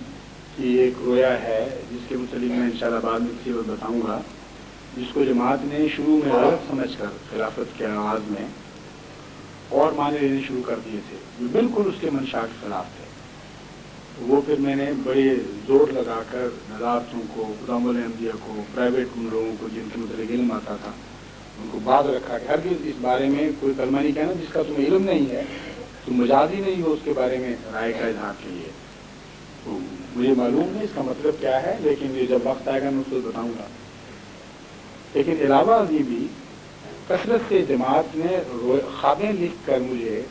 کی ایک رویا ہے جس کے متعلق میں انشاءاللہ بعد میں کسی وقت بتاؤں گا، جس کو جماعت نے شروع میں غلط سمجھ کر خلافت کے آغاز میں اور معنی لینے شروع کر دیے تھے جو بالکل اس کے منشا کے خلاف تھے. وہ پھر میں نے بڑے زور لگا کر نظارتوں کو، خدام الانبیاء کو، پرائیویٹ ان لوگوں کو جن کے متعلق علم آتا تھا ان کو بات رکھا کہ ہرگز اس بارے میں کوئی کلمہ نہیں کہنا جس کا تمہیں علم نہیں ہے، تم مجاز ہی نہیں ہو اس کے بارے میں رائے کا اظہار کیجیے. تو مجھے معلوم نہیں اس کا مطلب کیا ہے، لیکن یہ جب وقت آئے گا میں اس کو بتاؤں گا. لیکن علاوہ ازیں بھی کثرت سے جماعت نے خوابیں لکھ کر مجھے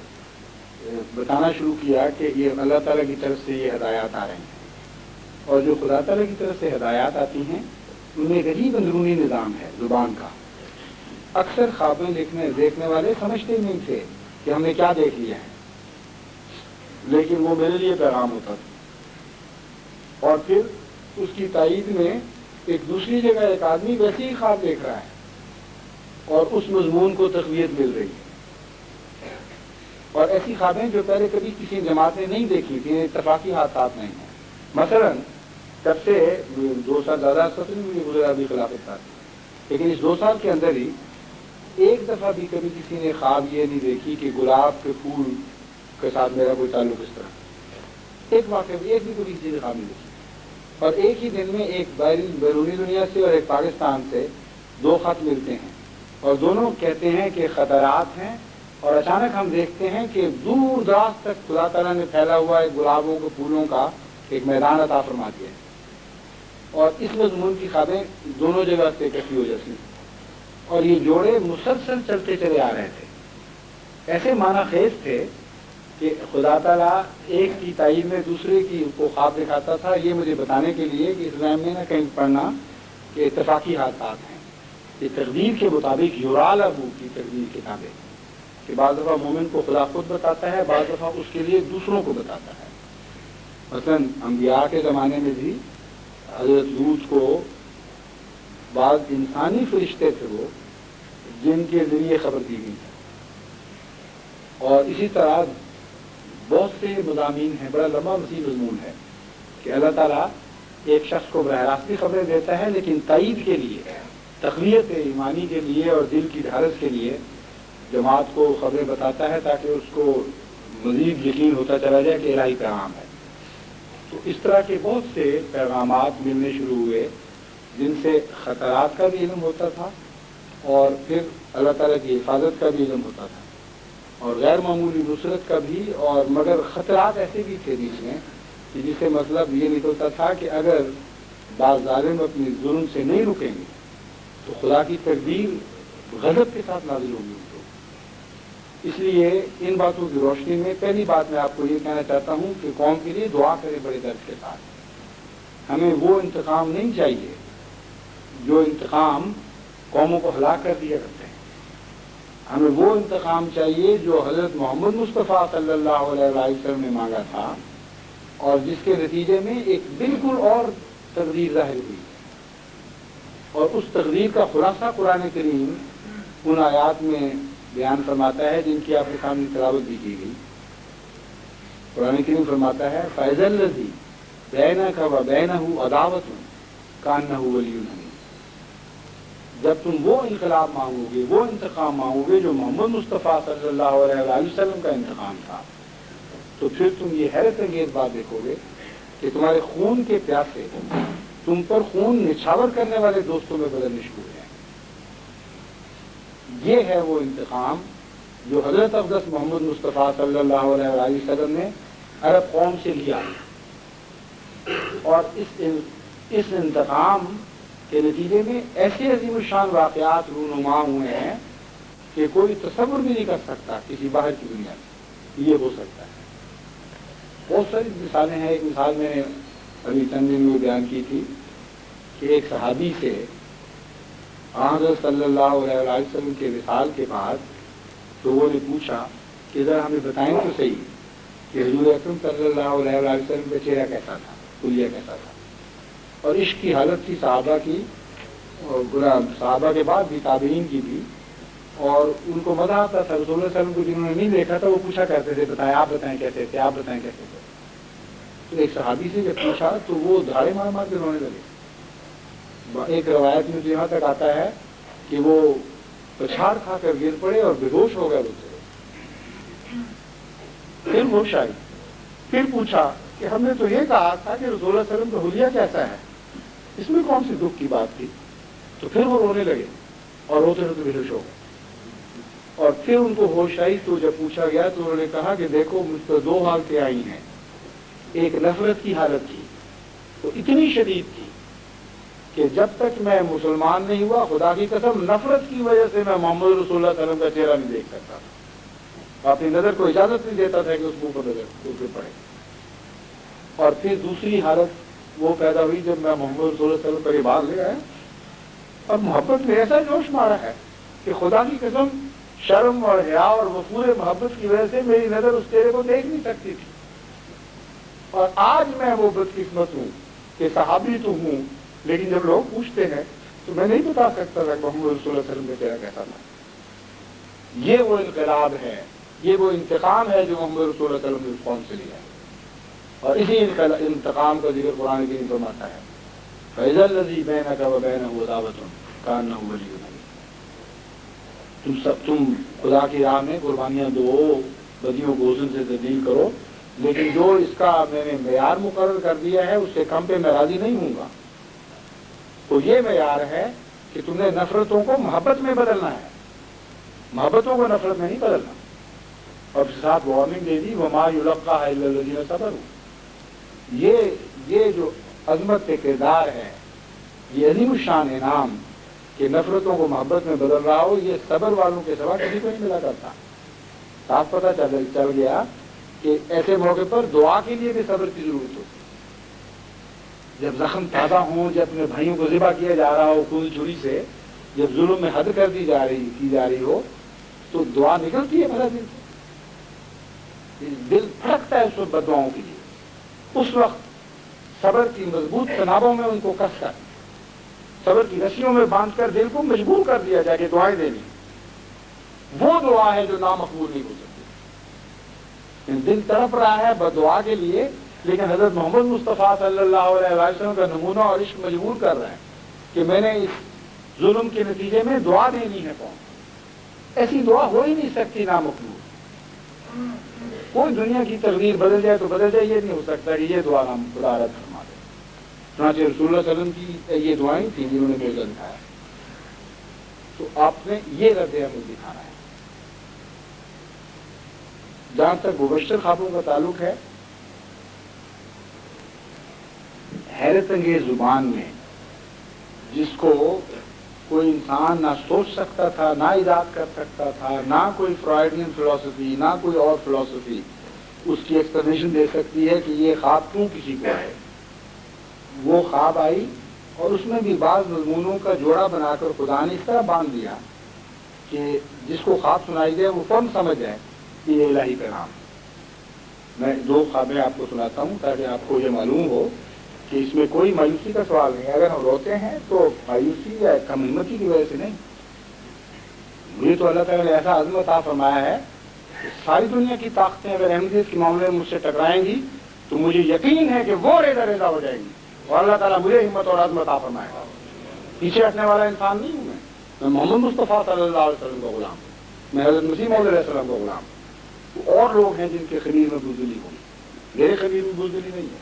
بتانا شروع کیا کہ یہ اللہ تعالیٰ کی طرف سے یہ ہدایات آ رہے ہیں، اور جو خدا تعالیٰ کی طرف سے ہدایات آتی ہیں ان میں ایک عجیب اندرونی نظام ہے زبان کا. اکثر خوابیں دیکھنے والے سمجھتے ہی نہیں تھے کہ ہم نے کیا دیکھ لیا ہے، لیکن وہ میرے لیے پیغام ہوتا تھا. اور پھر اس کی تائید میں ایک دوسری جگہ ایک آدمی ویسے ہی خواب دیکھ رہا ہے اور اس مضمون کو تقویت مل رہی ہے. اور ایسی خوابیں جو پہلے کبھی کسی جماعت نے نہیں دیکھی تھی، اتفاقی حادثات نہیں ہیں. مثلا تب سے 2 سال زیادہ سطح میں مجھے گزرا بھی خلافت تھا، لیکن اس 2 سال کے اندر ہی ایک دفعہ بھی کبھی کسی نے خواب یہ نہیں دیکھی کہ گلاب کے پھول کے ساتھ میرا کوئی تعلق اس طرح. ایک واقعہ بھی، ایک بھی کبھی کسی نے خواب نہیں دیکھی. اور ایک ہی دن میں ایک بیرونی دنیا سے اور ایک پاکستان سے 2 خط ملتے ہیں اور دونوں کہتے ہیں کہ خطرات ہیں، اور اچانک ہم دیکھتے ہیں کہ دور دراز تک خدا تعالیٰ نے پھیلا ہوا ایک گلابوں کے پھولوں کا ایک میدان عطا فرما دیا ہے. اور اس مضمون کی خوابیں دونوں جگہ سے اکٹھی ہو جاتی ہیں، اور یہ جوڑے مسلسل چلتے چلے آ رہے تھے. ایسے معنی خیز تھے کہ خدا تعالیٰ ایک کی تائید میں دوسرے کی کو خواب دکھاتا تھا، یہ مجھے بتانے کے لیے کہ اسلام میں نہ کہیں پڑھنا کہ اتفاقی حادثات ہیں. یہ تقدیر کے مطابق یرالبو کی تقدیر کے تابع کہ بعض دفعہ مومن کو خدا خود بتاتا ہے، بعض دفعہ اس کے لیے دوسروں کو بتاتا ہے۔ مثلاً انبیاء کے زمانے میں بھی حضرت لوط کو بعض انسانی فرشتے تھے وہ جن کے ذریعے خبر دی گئی ہے، اور اسی طرح بہت سے مضامین ہیں، بڑا لمبا وسیع مضمون ہے کہ اللہ تعالیٰ ایک شخص کو براہ راست بھی خبریں دیتا ہے، لیکن تائید کے لیے، تقویت ایمانی کے لیے اور دل کی ڈھارس کے لیے جماعت کو خبریں بتاتا ہے تاکہ اس کو مزید یقین ہوتا چلا جائے کہ الہی پیغام ہے۔ تو اس طرح کے بہت سے پیغامات ملنے شروع ہوئے جن سے خطرات کا بھی علم ہوتا تھا اور پھر اللہ تعالیٰ کی حفاظت کا بھی علم ہوتا تھا اور غیر معمولی نصرت کا بھی، اور مگر خطرات ایسے بھی تھے بیچ میں کہ جس سے مطلب یہ نکلتا تھا کہ اگر بعض ظالم اپنے ظلم سے نہیں رکیں گے تو خدا کی تقدیر غضب کے ساتھ نازل ہوگی ان کو۔ اس لیے ان باتوں کی روشنی میں پہلی بات میں آپ کو یہ کہنا چاہتا ہوں کہ قوم کے لیے دعا کرے بڑے درد کے ساتھ۔ ہمیں وہ انتقام نہیں چاہیے جو انتقام قوموں کو ہلاک کر دیا کرتے ہیں، ہمیں وہ انتقام چاہیے جو حضرت محمد مصطفیٰ صلی اللہ علیہ وسلم نے مانگا تھا اور جس کے نتیجے میں ایک بالکل اور تقدیر ظاہر ہوئی، اور اس تقدیر کا خلاصہ قرآن کریم ان آیات میں بیان فرماتا ہے جن کی آپ کے سامنے تلاوت بھی کی گئی۔ قرآن کریم فرماتا ہے فَإِذَا الَّذِي بَيْنَكَ وَبَيْنَهُ عَدَاوَةٌ كَأَنَّهُ وَلِيٌّ حَمِيمٌ، جب تم وہ انقلاب مانگو گے، وہ انتقام مانگو گے جو محمد مصطفیٰ صلی اللہ علیہ وسلم کا انتقام تھا، تو پھر تم یہ حیرت انگیز بات دیکھو گے کہ تمہارے خون کے پیاسے تم پر خون نچھاور کرنے والے دوستوں میں بدلنے شروع ہیں۔ یہ ہے وہ انتقام جو حضرت اقدس محمد مصطفیٰ صلی اللہ علیہ وسلم نے عرب قوم سے لیا، اور اس انتقام کے نتیجے میں ایسے عظیم الشان واقعات رونما ہوئے ہیں کہ کوئی تصور بھی نہیں کر سکتا کسی باہر کی دنیا میں یہ ہو سکتا ہے۔ بہت ساری مثالیں ہیں۔ ایک مثال میں نے ابھی چند دن میں بیان کی تھی کہ ایک صحابی سے حضرت صلی اللہ علیہ وسلم کے وصال کے بعد لوگوں نے پوچھا کہ ذرا ہمیں بتائیں تو صحیح کہ حضور اکرم صلی اللہ علیہ وسلم کا چہرہ کیسا تھا، حلیہ کیسا تھا، اور عشق کی حالت تھی صحابہ کی، اور صحابہ کے بعد بھی تابعین کی بھی، اور ان کو مزہ آتا تھا۔ رسول اللہ علیہ وسلم کو جنہوں نے نہیں دیکھا تھا وہ پوچھا کرتے تھے بتائیں، آپ بتائیں کیسے تھے، آپ بتائیں کیسے تھے۔ تو ایک صحابی سے جب پوچھا تو وہ دھاڑے مار مار کے رونے لگے۔ ایک روایت میں یہاں تک آتا ہے کہ وہ پچھاڑ کھا کر گر پڑے اور بے ہوش ہو گئے دوسرے۔ پھر ہوش آئی، پھر پوچھا کہ ہم نے تو یہ کہا تھا کہ رسول اللہ علیہ وسلم کا حلیہ کیسا ہے، اس میں کون سی دکھ کی بات تھی؟ تو پھر وہ رونے لگے اور روتے روتے بے ہوش ہو گئے، اور پھر ان کو ہوش آئی تو جب پوچھا گیا تو انہوں نے کہا کہ دیکھو مجھ پر دو حالتیں آئی ہیں، ایک نفرت کی حالت تھی تو اتنی شدید تھی کہ جب تک میں مسلمان نہیں ہوا خدا کی قسم نفرت کی وجہ سے میں محمد رسول اللہ علیہ وسلم کا چہرہ نہیں دیکھ سکتا تھا، اپنی نظر کو اجازت نہیں دیتا تھا کہ اس منہ پر نظر پڑے۔ اور پھر دوسری حالت وہ پیدا ہوئی جب میں محمد رسول اللہ علیہ وسلم پر یہ بات لے آیا اور محبت میں ایسا جوش مارا ہے کہ خدا کی قسم شرم اور حیا اور وفور محبت کی وجہ سے میری نظر اس چہرے کو دیکھ نہیں سکتی تھی، اور آج میں وہ بدقسمت ہوں کہ صحابی تو ہوں، لیکن جب لوگ پوچھتے ہیں تو میں نہیں بتا سکتا تھا کہ محمد رسول اللہ علیہ وسلم کا چہرہ کیسا تھا۔ یہ وہ انقلاب ہے، یہ وہ انتقام ہے جو محمد رسول اللہ علیہ وسلم نے اس قوم سے لیا ہے، اور اسی انتقام کا ذکر قرآن کریم فرماتا ہے فَإِذَا الَّذِي بَيْنَكَ وَبَيْنَهُ عَدَاوَةٌ كَأَنَّهُ وَلِيٌّ حَمِيمٌ۔ تم خدا کی راہ میں قربانیاں دو، بدیوں کو حسن سے تبدیل کرو، لیکن جو اس کا میں نے معیار مقرر کر دیا ہے اس سے کم پہ میں راضی نہیں ہوں گا۔ تو یہ معیار ہے کہ تم نے نفرتوں کو محبت میں بدلنا ہے، محبتوں کو نفرت میں نہیں بدلنا۔ اور ساتھ وارننگ دے دی وَمَا يُلَقَّاهَا إِلَّا الَّذِينَ صَبَرُوا۔ یہ جو عظمت کے کردار ہے، یہ عظیم الشان انعام کہ نفرتوں کو محبت میں بدل رہا ہو، یہ صبر والوں کے سوا کسی کو نہیں ملا کرتا۔ صاف پتہ چل گیا کہ ایسے موقع پر دعا کے لیے بھی صبر کی ضرورت ہوتی ہے۔ جب زخم تازہ ہوں، جب اپنے بھائیوں کو ذبح کیا جا رہا ہو خون چھری سے، جب ظلم میں حد کر کی جا رہی ہو تو دعا نکلتی ہے بھلا دل سے، دل پھڑکتا ہے اس وقت بددعاؤں کے لیے. اس وقت صبر کی مضبوط تنابوں میں ان کو کس کر، صبر کی رسیوں میں باندھ کر دل کو مجبور کر دیا جائے کہ دعائیں دینی. وہ دعا ہے جو نامقبول نہیں ہو سکتی. دل تڑپ رہا ہے بددعا کے لیے، لیکن حضرت محمد مصطفیٰ صلی اللہ علیہ وسلم کا نمونہ اور عشق مجبور کر رہے ہیں کہ میں نے اس ظلم کے نتیجے میں دعا دینی ہے. کون ایسی دعا ہو ہی نہیں سکتی نامقبول. کوئی دنیا کی تقدیر بدل جائے تو بدل جائے، یہ نہیں ہو سکتا کہ یہ دعا نام خدا رد فرما دے. چنانچہ رسول اللہ صلی اللہ علیہ وسلم کی یہ دعائیں تھیں جنہوں نے میرے دکھایا. تو آپ نے یہ رد عمل دکھانا ہے. جہاں تک مبشر خوابوں کا تعلق ہے، حیرت انگیز زبان میں جس کو کوئی انسان نہ سوچ سکتا تھا، نہ ایجاد کر سکتا تھا، نہ کوئی فرائیڈین فلسفی، نہ کوئی اور فلسفی اس کی ایکسپلینیشن دے سکتی ہے کہ یہ خواب کیوں کسی کو ہے. وہ خواب آئی اور اس میں بھی بعض مضمونوں کا جوڑا بنا کر خدا نے اس طرح باندھ دیا کہ جس کو خواب سنائی دے وہ فوراً سمجھ جائے کہ یہ الہی پیغام. میں دو خوابیں آپ کو سناتا ہوں تاکہ آپ کو یہ معلوم ہو کہ اس میں کوئی مایوسی کا سوال نہیں. اگر ہم روتے ہیں تو مایوسی یا کم ہمتی کی وجہ سے نہیں. مجھے تو اللہ تعالیٰ نے ایسا عزم عطا فرمایا ہے کہ ساری دنیا کی طاقتیں اگر احمدیت کے معاملے میں مجھ سے ٹکرائیں گی تو مجھے یقین ہے کہ وہ ریزہ ریزہ ہو جائیں گی اور اللہ تعالیٰ مجھے ہمت اور عزم عطا فرمائے گا. پیچھے ہٹنے والا انسان نہیں ہوں میں محمد مصطفیٰ صلی اللہ علیہ وسلم کا غلام ہوں. میں حضرت مسیح موعود علیہ السلام کا غلام ہوں. اور لوگ ہیں جن کے خلیل میں بزدلی ہوگی، میرے خلیل میں بزدلی نہیں ہے.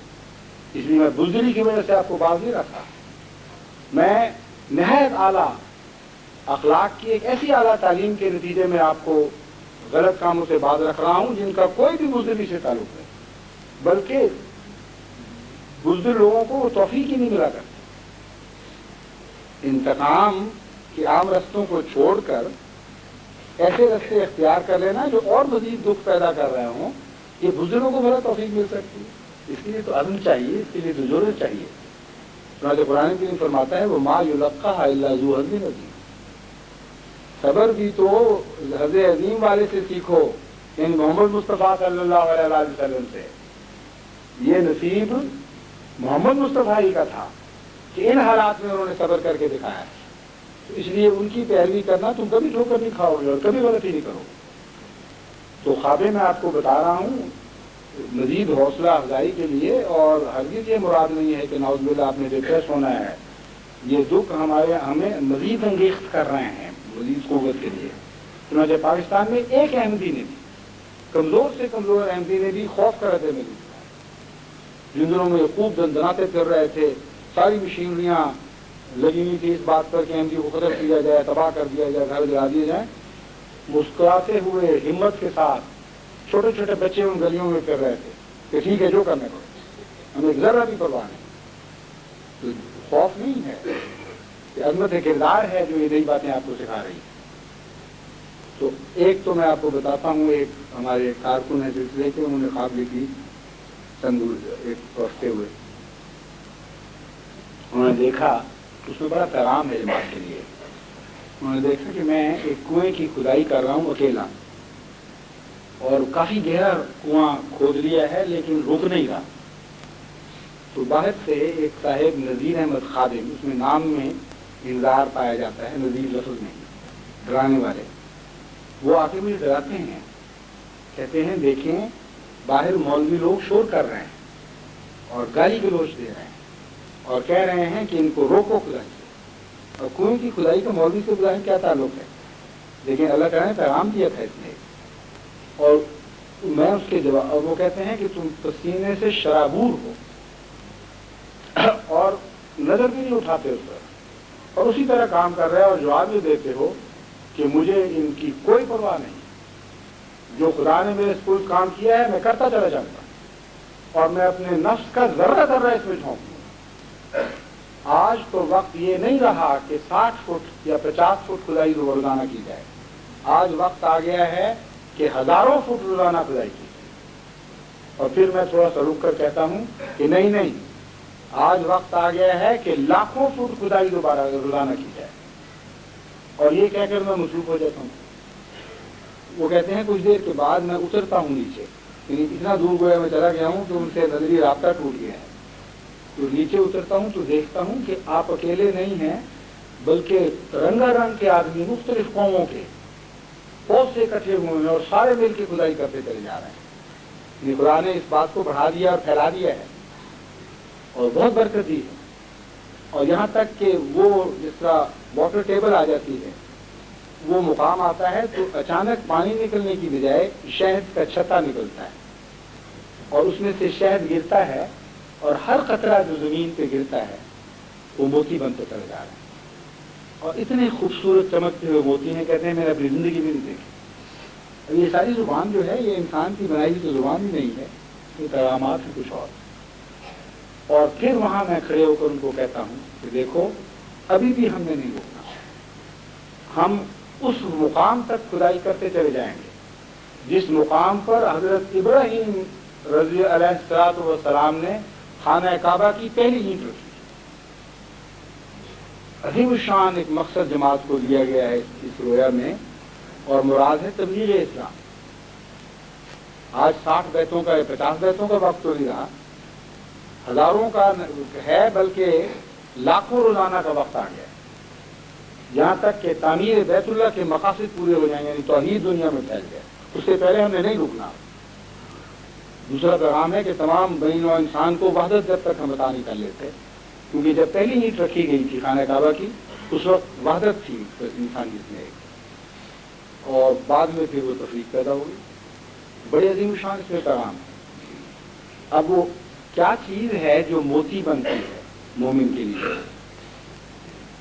اس لیے میں بزدلی کی وجہ سے آپ کو باز نہیں رکھا. میں نہایت اعلیٰ اخلاق کی ایک ایسی اعلیٰ تعلیم کے نتیجے میں آپ کو غلط کاموں سے باز رکھ رہا ہوں جن کا کوئی بھی بزدلی سے تعلق نہیں، بلکہ بزدل لوگوں کو وہ توفیق ہی نہیں ملا کرتی. انتقام کے عام رستوں کو چھوڑ کر ایسے رستے اختیار کر لینا جو اور مزید دکھ پیدا کر رہے ہوں، یہ بزدلوں کو بڑا توفیق مل سکتی ہے. اس کے لیے تو عزم چاہیے، اس کے لیے تو جرأت چاہیے. چنانچہ قرآن کریم فرماتا ہے وہ ما یلقاها الا ذو حظ عظیم. صبر بھی تو حظ عظیم والے سے سیکھو، یعنی محمد مصطفیٰ صلی اللہ علیہ وسلم سے. یہ نصیب محمد مصطفیٰ ہی کا تھا کہ ان حالات میں انہوں نے صبر کر کے دکھایا. اس لیے ان کی پیروی کرنا تم کبھی ٹھوکر نہیں کھاؤ گے اور کبھی غلطی نہیں کرو. تو خوابیں میں آپ کو بتا رہا ہوں مزید حوصلہ افزائی کے لیے، اور ہرگز یہ مراد نہیں ہے کہ نعوذ باللہ آپ نے ڈپریس ہونا ہے. یہ دکھ ہمیں مزید انگیخت کر رہے ہیں مزید قوت کے لیے. چنانچہ پاکستان میں ایک احمدی نے بھی، کمزور سے کمزور احمدی نے بھی خوف کا رد میں دی. جن دنوں میں خوب دندناتے پھر رہے تھے، ساری مشینریاں لگی ہوئی تھی اس بات پر کہ احمدی کو ختم کیا جائے، تباہ کر دیا جائے، گھر گرا دیے جائیں، مسکراتے ہوئے ہمت کے ساتھ چھوٹے چھوٹے بچے ان گلیوں میں پھر رہے تھے کہ ٹھیک ہے جو کرنے کو، ہمیں ایک ذرہ بھی پرواہ نہیں. تو خوف نہیں ہے، یہ عظمت کردار ہے جو یہ نئی باتیں آپ کو سکھا رہی ہیں. تو ایک تو میں آپ کو بتاتا ہوں، ایک ہمارے کارکن ہیں سلسلے کے، انہوں نے خواب لکھی ایک ہفتے ہوئے. انہوں نے دیکھا، اس میں بڑا پیغام ہے جماعت کے لیے. انہوں نے دیکھا کہ میں ایک کنویں کی کھدائی کر رہا ہوں اکیلا، اور کافی گہرا کنواں کھود لیا ہے لیکن رک نہیں رہا. تو باہر سے ایک صاحب نذیر احمد خادم، اس میں نام میں انذار پایا جاتا ہے، نذیر لفظ میں ڈرانے والے، وہ آ کے مجھے ڈراتے ہیں. کہتے ہیں دیکھیں باہر مولوی لوگ شور کر رہے ہیں اور گالی گلوچ دے رہے ہیں اور کہہ رہے ہیں کہ ان کو روکو کھدائی سے. اور کنویں کی کھدائی کا مولوی سے بظاہر کیا تعلق ہے؟ لیکن اللہ تعالیٰ نے پیغام دیا تھا اس نے. اور میں اس کے جواب، اور وہ کہتے ہیں کہ تم پسینے سے شرابور ہو اور نظر بھی نہیں اٹھاتے اس پر، اور اسی طرح کام کر رہے اور جواب یہ دیتے ہو کہ مجھے ان کی کوئی پرواہ نہیں، جو خدا نے میرے سپرد کام کیا ہے میں کرتا چلا جاؤں گا اور میں اپنے نفس کا ذرہ ذرہ اس میں جھونک دوں. آج تو وقت یہ نہیں رہا کہ 60 فٹ یا 50 فٹ کھدائی روزانہ کی جائے. آج وقت آ گیا ہے کہ ہزاروں فٹ روزانہ کھدائی کی. اور پھر میں تھوڑا سا رک کر کہتا ہوں کہ نہیں، آج وقت آ گیا ہے کہ لاکھوں فٹ کھدائی دوبارہ روزانہ کی جائے. اور یہ کہہ کر میں مصروف ہو جاتا ہوں. وہ کہتے ہیں کچھ دیر کے بعد میں اترتا ہوں نیچے، یعنی اتنا دور گویا میں چلا گیا ہوں کہ ان سے نظری رابطہ ٹوٹ گیا ہے. تو نیچے اترتا ہوں تو دیکھتا ہوں کہ آپ اکیلے نہیں ہیں، بلکہ رنگا رنگ کے آدمی مختلف قوموں کے بہت سے اکٹھے ہوئے ہیں اور سارے مل کے کھدائی کرتے چلے جا رہے ہیں. یہ خدا نے اس بات کو بڑھا دیا اور پھیلا دیا ہے اور بہت برکت دی ہے. اور یہاں تک کہ وہ جس طرح واٹر ٹیبل آ جاتی ہے، وہ مقام آتا ہے تو اچانک پانی نکلنے کی بجائے شہد کا چھتا نکلتا ہے اور اس میں سے شہد گرتا ہے اور ہر قطرہ جو زمین پہ گرتا ہے وہ موتی بنتے چلے جا رہے ہیں. اور اتنے خوبصورت چمکتے ہوئے موتی ہیں، کہتے ہیں میں نے اپنی زندگی میں نہیں دیکھے. اب یہ ساری زبان جو ہے یہ انسان کی بنائی ہوئی تو زبان ہی نہیں ہے، یہ پیغامات ہیں کچھ اور. اور پھر وہاں میں کھڑے ہو کر ان کو کہتا ہوں کہ دیکھو ابھی بھی ہم نے نہیں روکنا، ہم اس مقام تک کھدائی کرتے چلے جائیں گے جس مقام پر حضرت ابراہیم رضی علیہ السلام نے خانہ کعبہ کی پہلی اینٹ رکھی. عظیم الشان ایک مقصد جماعت کو دیا گیا ہے اس رویا میں، اور مراد ہے تبلیغ اسلام. آج 60 بیتوں کا یا 50 بیتوں کا وقت تو نہیں رہا، ہزاروں کا ہے بلکہ لاکھوں روزانہ کا وقت آ گیا، یہاں تک کہ تعمیر بیت اللہ کے مقاصد پورے ہو جائیں، یعنی توحید دنیا میں پھیل گیا. اس سے پہلے ہم نے نہیں رکنا. دوسرا پیغام ہے کہ تمام بین و انسان کو وحدت جب تک ہم عطا نہیں کر لیتے، کیونکہ جب پہلی اینٹ رکھی گئی تھی خانہ کعبہ کی اس وقت وحدت تھی انسانیت میں، اور بعد میں پھر وہ تفریق پیدا ہوئی. بڑے عظیم شان اس میں پیغام ہے. اب وہ کیا چیز ہے جو موتی بنتی ہے مومن کے لیے؟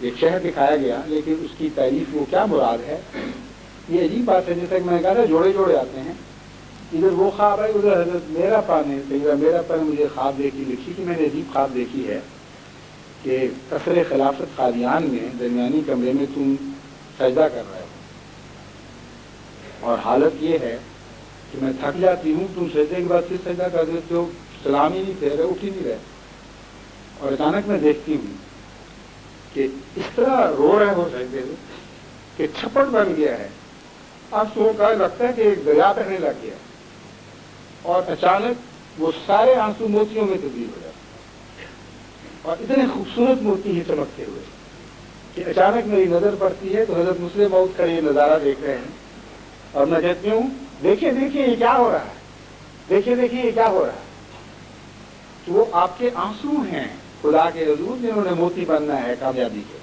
ایک شہر دکھایا گیا، لیکن اس کی تعریف وہ کیا مراد ہے یہ عجیب بات ہے. جیسے کہ میں نے کہا تھا جوڑے جوڑے آتے ہیں، ادھر وہ خواب ہے، ادھر حضرت میرا پر مجھے خواب دیکھی لکھی کہ میں نے عجیب خواب دیکھی ہے کہ قصر خلافت قادیان میں درمیانی کمرے میں تم سجدہ کر رہے ہو اور حالت یہ ہے کہ میں تھک جاتی ہوں، تم سجدے کے بعد پھر سجدہ کر دیتے ہو، سلام ہی نہیں پھیر رہے، اٹھ ہی نہیں رہے. اور اچانک میں دیکھتی ہوں کہ اس طرح رو رہے ہو سجدے سے کہ چھپڑ بن گیا ہے، آنسوؤں کا لگتا ہے کہ ایک دریا بہنے لگ گیا، اور اچانک وہ سارے آنسو موتیوں میں تبدیل ہو جاتے اور اتنے خوبصورت موتی ہیں چمکتے ہوئے کہ اچانک میری نظر پڑتی ہے تو حضرت مسلم موعود کا یہ نظارہ دیکھ رہے ہیں اور میں کہتی ہوں دیکھیے دیکھیے یہ کیا ہو رہا ہے، دیکھیے دیکھیے یہ کیا ہو رہا ہے. تو وہ آپ کے آنسو ہیں خدا کے حضور جنہوں نے موتی بننا ہے کامیابی کے.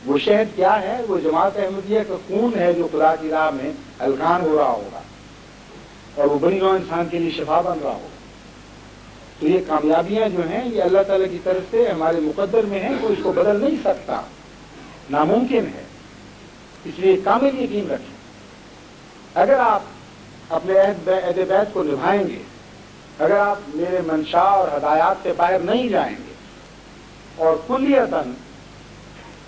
وہ شہد کیا ہے؟ وہ جماعت احمدیہ کا خون ہے جو خدا کی راہ میں الکان ہو رہا ہوگا اور وہ بنی نوع انسان کے لیے شفا بن رہا ہوگا. تو یہ کامیابیاں جو ہیں یہ اللہ تعالیٰ کی طرف سے ہمارے مقدر میں ہیں، کوئی اس کو بدل نہیں سکتا، ناممکن ہے. اس لیے کامل یقین رکھیں. اگر آپ اپنے عہد بیت کو نبھائیں گے، اگر آپ میرے منشا اور ہدایات سے باہر نہیں جائیں گے اور کلیتاً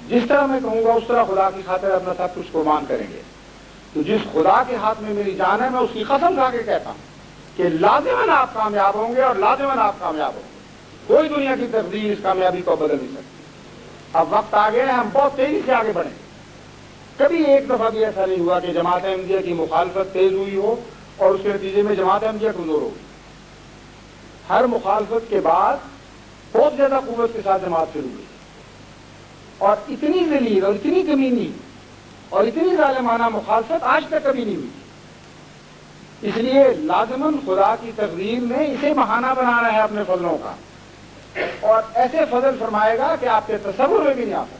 جس طرح میں کہوں گا اس طرح خدا کی خاطر اپنا سب کچھ قربان کریں گے، تو جس خدا کے ہاتھ میں میری جان ہے میں اس کی قسم کھا کے کہتا ہوں کہ لازماً آپ کامیاب ہوں گے اور لازماً آپ کامیاب ہوں گے. کوئی دنیا کی تقدیر اس کامیابی کو بدل نہیں سکتی. اب وقت آ گیا ہے، ہم بہت تیزی سے آگے بڑھیں. کبھی ایک دفعہ بھی ایسا نہیں ہوا کہ جماعت احمدیہ کی مخالفت تیز ہوئی ہو اور اس کے نتیجے میں جماعت احمدیہ کمزور ہوگی. ہر مخالفت کے بعد بہت زیادہ قوت کے ساتھ جماعت شروع ہوئی، اور اتنی ذلیل اور اتنی کمینی اور اتنی ظالمانہ مخالفت آج تک کبھی نہیں ہوئی. اس لیے لازماً خدا کی تقدیر میں اسے بہانہ بنانا ہے اپنے فضلوں کا، اور ایسے فضل فرمائے گا کہ آپ کے تصور میں بھی نہیں آ سکتے.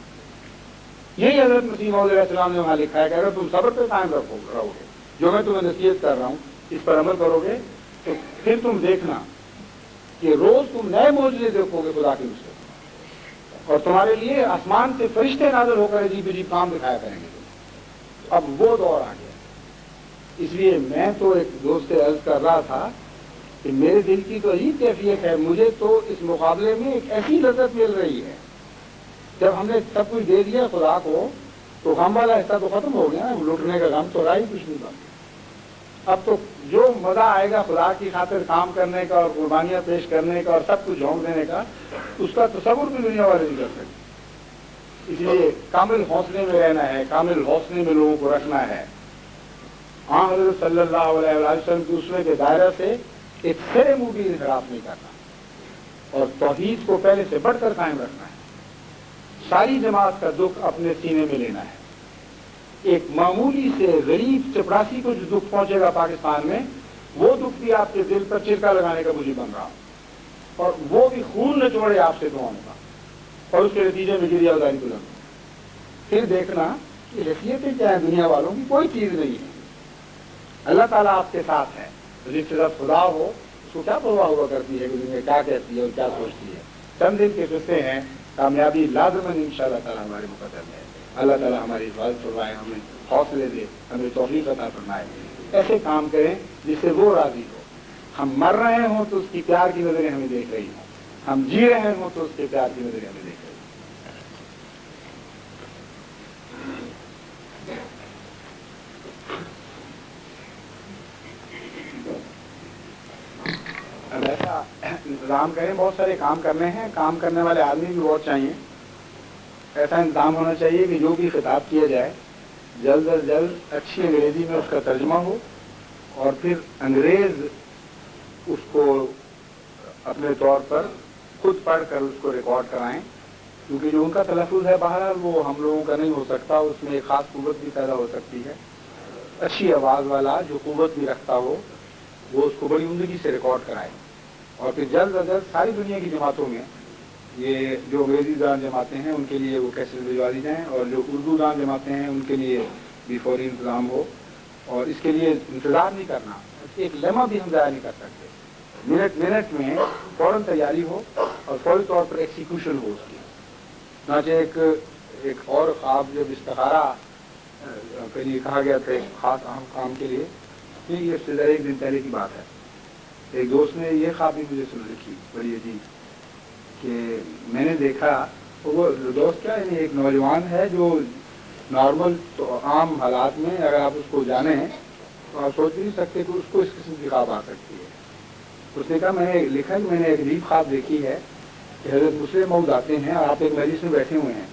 یہی حضرت مسیح موعود علیہ السلام نے وہاں لکھا ہے کہ اگر تم صبر پہ قائم رہو گے، جو میں تمہیں نصیحت کر رہا ہوں اس پر عمل کرو گے، تو پھر تم دیکھنا کہ روز تم نئے معجزے دیکھو گے خدا کی نصرت، اور تمہارے لیے آسمان سے فرشتے نازل ہو کر عجیب عجیب کام دکھایا کریں گے. اب وہ دور آ گیا. اس لیے میں تو ایک دوست سے عرض کر رہا تھا کہ میرے دل کی تو عجیب کیفیت ہے، مجھے تو اس مقابلے میں ایک ایسی لذت مل رہی ہے. جب ہم نے سب کچھ دے دیا خدا کو تو غم والا حصہ تو ختم ہو گیا، لوٹنے کا غم تو رہا ہی کچھ نہیں بات. اب تو جو مزہ آئے گا خدا کی خاطر کام کرنے کا اور قربانیاں پیش کرنے کا اور سب کچھ جھونک دینے کا، اس کا تصور بھی دنیا والے نہیں کر سکتے. اس لیے کامل حوصلے میں رہنا ہے، کامل حوصلے میں لوگوں کو رکھنا ہے. حضرت صلی اللہ علیہ وسلم کے اسوے کے دائرہ سے ایک سرے منہ بھی انحراف نہیں کرنا اور توحید کو پہلے سے بڑھ کر قائم رکھنا ہے. ساری جماعت کا دکھ اپنے سینے میں لینا ہے. ایک معمولی سے غریب چپراسی کو جو دکھ پہنچے گا پاکستان میں، وہ دکھ بھی آپ کے دل پر چرکا لگانے کا مجھے بن رہا ہوں، اور وہ بھی خون نچوڑے آپ سے دعاؤں کا، اور اس کے نتیجے میں گریا اداری بلند. پھر دیکھنا کہ حیثیتیں کیا ہیں دنیا والوں کی، کوئی چیز نہیں ہے. اللہ تعالیٰ آپ کے ساتھ ہے. جس کے ساتھ خدا ہو اس کو کیا پرواہ ہوا کرتی ہے کہ دنیا کیا کہتی ہے اور کیا سوچتی ہے. چند دن کے قصے ہیں، کامیابی لازماً انشاءاللہ تعالیٰ ہمارے مقدر ہے. اللہ تعالیٰ ہماری حفاظت فرمائے، ہمیں حوصلے دے، ہمیں توفیق عطا فرمائے. ایسے کام کریں جس سے وہ راضی ہو. ہم مر رہے ہوں تو اس کی پیار کی نظریں ہمیں دیکھ رہی ہوں، ہم جی رہے ہوں تو اس کے پیار کی نظریں ہمیں دیکھ رہی ہوں. اب ایسا انتظام کریں، بہت سارے کام کرنے ہیں، کام کرنے والے آدمی بھی بہت چاہیے. ایسا انتظام ہونا چاہیے کہ جو بھی خطاب کیا جائے جلد از جلد اچھی انگریزی میں اس کا ترجمہ ہو، اور پھر انگریز اس کو اپنے طور پر خود پڑھ کر اس کو ریکارڈ کرائیں، کیونکہ جو ان کا تلفظ ہے بہرحال وہ ہم لوگوں کا نہیں ہو سکتا. اس میں ایک خاص قوت بھی پیدا ہو سکتی ہے. اچھی آواز والا جو قوت بھی رکھتا ہو وہ اس کو بڑی عمدگی سے ریکارڈ کرائے، اور پھر جلد از جلد ساری دنیا کی جماعتوں میں یہ جو انگریزی زبان جماعتیں ہیں ان کے لیے وہ کیسے بھجوا دی جائیں، اور جو اردو زبان جماعتیں ہیں ان کے لیے بھی فوری انتظام ہو. اور اس کے لیے انتظار نہیں کرنا، ایک لمحہ بھی ہم ضائع نہیں کر سکتے. منٹ میں فوراً تیاری ہو اور فوری طور پر ایکسیکیوشن ہو اس کی. چنانچہ ایک اور خواب جب استخارہ کے لیے کہا گیا تھا ایک خاص اہم کام کے لیے، یہ اس سے ایک دن پہلے کی بات ہے. ایک دوست نے یہ خواب بھی مجھے سن لکھی بڑی عجیب، کہ میں نے دیکھا وہ دوست کیا یعنی ایک نوجوان ہے جو نارمل تو عام حالات میں اگر آپ اس کو جانیں تو آپ سوچ نہیں سکتے کہ اس کو اس قسم کی خواب آ سکتی ہے. اس نے کہا میں نے لکھا کہ میں نے ایک عجیب خواب دیکھی ہے کہ حضرت مسلم موعود آتے ہیں اور آپ ایک مجلس میں بیٹھے ہوئے ہیں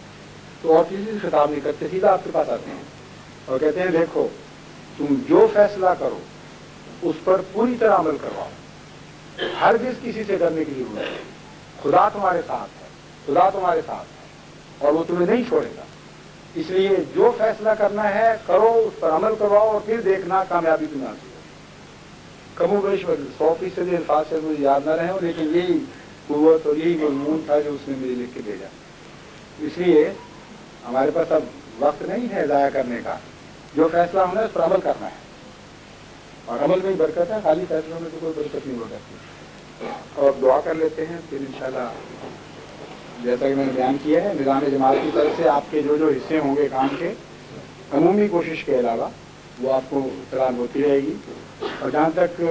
تو اور کسی سے خطاب نہیں کرتے، سیدھا آپ کے پاس آتے ہیں اور کہتے ہیں دیکھو تم جو فیصلہ کرو اس پر پوری طرح عمل کرواؤ، ہرگز کسی سے ڈرنے کی ضرورت ہے. خدا تمہارے ساتھ ہے، خدا تمہارے ساتھ ہے اور وہ تمہیں نہیں چھوڑے گا. اس لیے جو فیصلہ کرنا ہے کرو، اس پر عمل کرواؤ اور پھر دیکھنا کامیابی تمہیں حاصل ہوگی. کم و بیش 100% الفاظ سے مجھے یاد نہ رہے ہوں، لیکن یہی قوت اور یہی مضمون تھا جو اس نے مجھے لکھ کے بھیجا. اس لیے ہمارے پاس اب وقت نہیں ہے ضائع کرنے کا. جو فیصلہ ہونا ہے اس پر عمل کرنا ہے، اور عمل میں ہی برکت ہے، خالی فیصلوں میں تو کوئی برکت نہیں ہو سکتی. اور دعا کر لیتے ہیں پھر انشاءاللہ. جیسا کہ میں نے بیان کیا ہے نظام جماعت کی طرف سے آپ کے جو حصے ہوں گے کام کے، عمومی کوشش کے علاوہ وہ آپ کو اطلاع ہوتی رہے گی. اور جہاں تک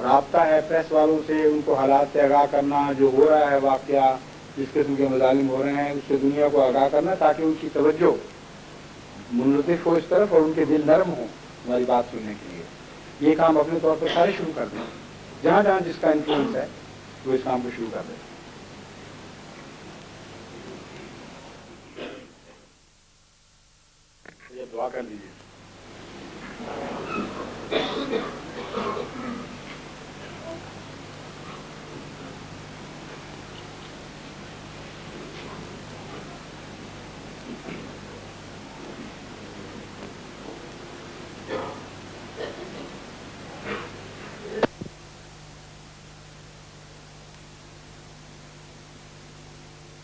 رابطہ ہے پریس والوں سے، ان کو حالات سے آگاہ کرنا، جو ہو رہا ہے واقعہ جس قسم کے مظالم ہو رہے ہیں اس سے دنیا کو آگاہ کرنا تاکہ ان کی توجہ منلطف ہو اس طرف اور ان کے دل نرم ہوں ہماری بات سننے کے لیے. یہ کام اپنے طور پر سارے شروع کر دیں، جہاں جہاں جس کا انفلوئنس ہے وہ اس کام کو شروع کر دیں. یہ دعا کر لیجیے.